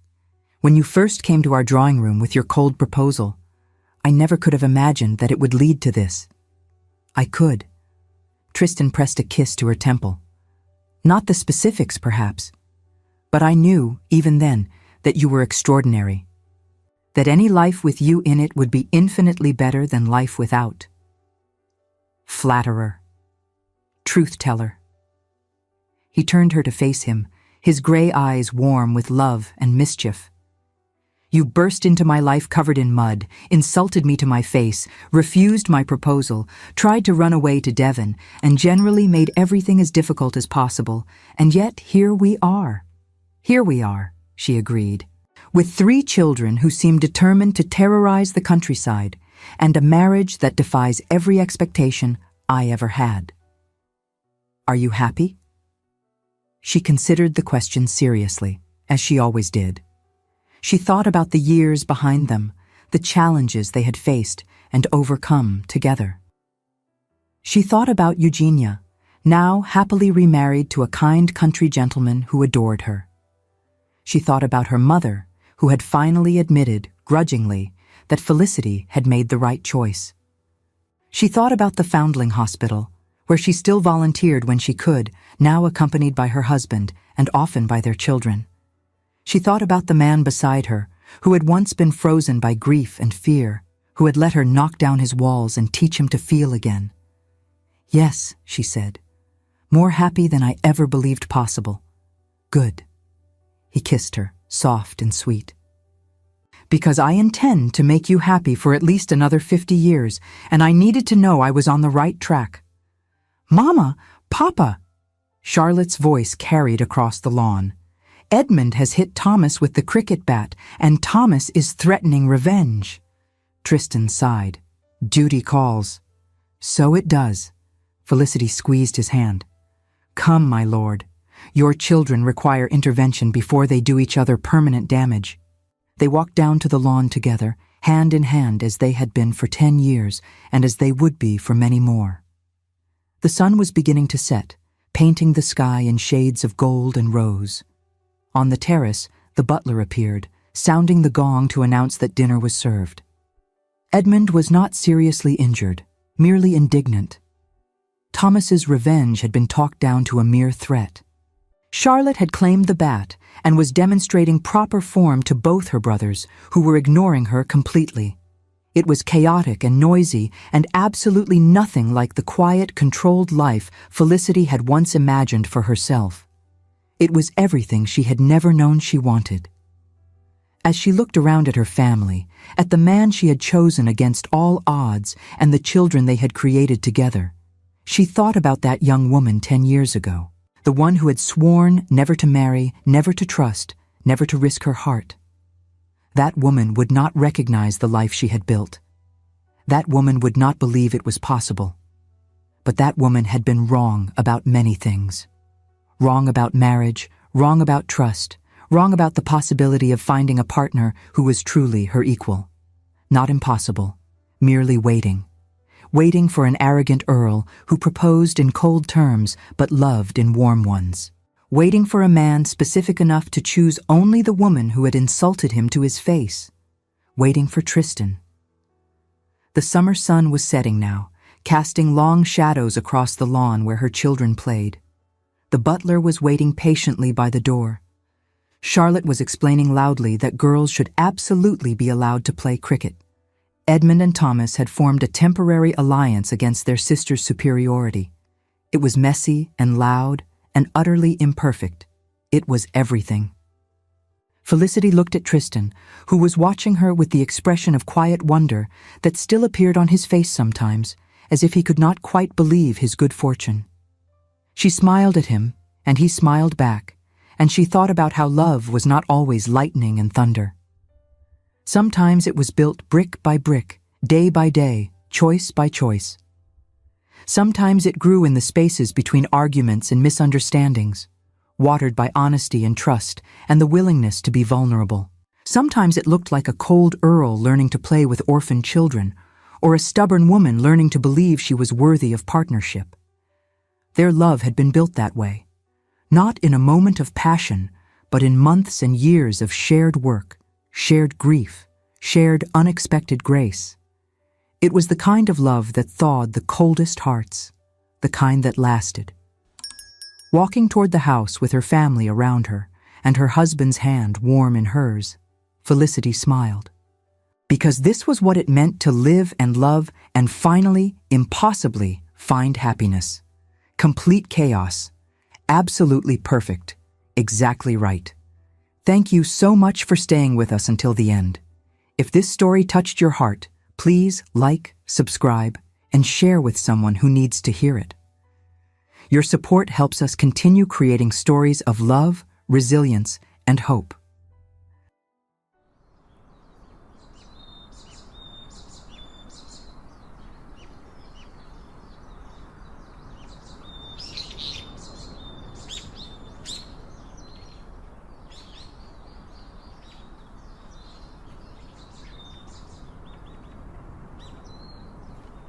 A: "When you first came to our drawing room with your cold proposal, I never could have imagined that it would lead to this." "I could." Tristan pressed a kiss to her temple. "Not the specifics, perhaps, but I knew, even then, that you were extraordinary. That any life with you in it would be infinitely better than life without." Flatterer. Truth-teller. He turned her to face him, his gray eyes warm with love and mischief. "You burst into my life covered in mud, insulted me to my face, refused my proposal, tried to run away to Devon, and generally made everything as difficult as possible. And yet here we are." "Here we are," she agreed, "with 3 children who seem determined to terrorize the countryside, and a marriage that defies every expectation I ever had. Are you happy?" She considered the question seriously, as she always did. She thought about the years behind them, the challenges they had faced and overcome together. She thought about Eugenia, now happily remarried to a kind country gentleman who adored her. She thought about her mother, who had finally admitted, grudgingly, that Felicity had made the right choice. She thought about the Foundling Hospital, where she still volunteered when she could, now accompanied by her husband and often by their children. She thought about the man beside her, who had once been frozen by grief and fear, who had let her knock down his walls and teach him to feel again. "Yes," she said, "more happy than I ever believed possible." "Good." He kissed her, soft and sweet. "Because I intend to make you happy for at least another 50 years, and I needed to know I was on the right track." "Mama! Papa!" Charlotte's voice carried across the lawn. "Edmund has hit Thomas with the cricket bat, and Thomas is threatening revenge." Tristan sighed. "Duty calls." "So it does." Felicity squeezed his hand. "Come, my lord. Your children require intervention before they do each other permanent damage." They walked down to the lawn together, hand in hand as they had been for 10 years and as they would be for many more. The sun was beginning to set, painting the sky in shades of gold and rose. On the terrace, the butler appeared, sounding the gong to announce that dinner was served. Edmund was not seriously injured, merely indignant. Thomas's revenge had been talked down to a mere threat. Charlotte had claimed the bat and was demonstrating proper form to both her brothers, who were ignoring her completely. It was chaotic and noisy and absolutely nothing like the quiet, controlled life Felicity had once imagined for herself. It was everything she had never known she wanted. As she looked around at her family, at the man she had chosen against all odds and the children they had created together, she thought about that young woman 10 years ago. The one who had sworn never to marry, never to trust, never to risk her heart. That woman would not recognize the life she had built. That woman would not believe it was possible. But that woman had been wrong about many things. Wrong about marriage, wrong about trust, wrong about the possibility of finding a partner who was truly her equal. Not impossible, merely waiting. Waiting for an arrogant earl who proposed in cold terms but loved in warm ones. Waiting for a man specific enough to choose only the woman who had insulted him to his face. Waiting for Tristan. The summer sun was setting now, casting long shadows across the lawn where her children played. The butler was waiting patiently by the door. Charlotte was explaining loudly that girls should absolutely be allowed to play cricket. Edmund and Thomas had formed a temporary alliance against their sister's superiority. It was messy and loud and utterly imperfect. It was everything. Felicity looked at Tristan, who was watching her with the expression of quiet wonder that still appeared on his face sometimes, as if he could not quite believe his good fortune. She smiled at him, and he smiled back, and she thought about how love was not always lightning and thunder. Sometimes it was built brick by brick, day by day, choice by choice. Sometimes it grew in the spaces between arguments and misunderstandings, watered by honesty and trust and the willingness to be vulnerable. Sometimes it looked like a cold earl learning to play with orphan children, or a stubborn woman learning to believe she was worthy of partnership. Their love had been built that way, not in a moment of passion, but in months and years of shared work, shared grief, shared unexpected grace. It was the kind of love that thawed the coldest hearts, the kind that lasted. Walking toward the house with her family around her, and her husband's hand warm in hers, Felicity smiled. Because this was what it meant to live and love and finally, impossibly, find happiness. Complete chaos. Absolutely perfect. Exactly right. Thank you so much for staying with us until the end. If this story touched your heart, please like, subscribe, and share with someone who needs to hear it. Your support helps us continue creating stories of love, resilience, and hope.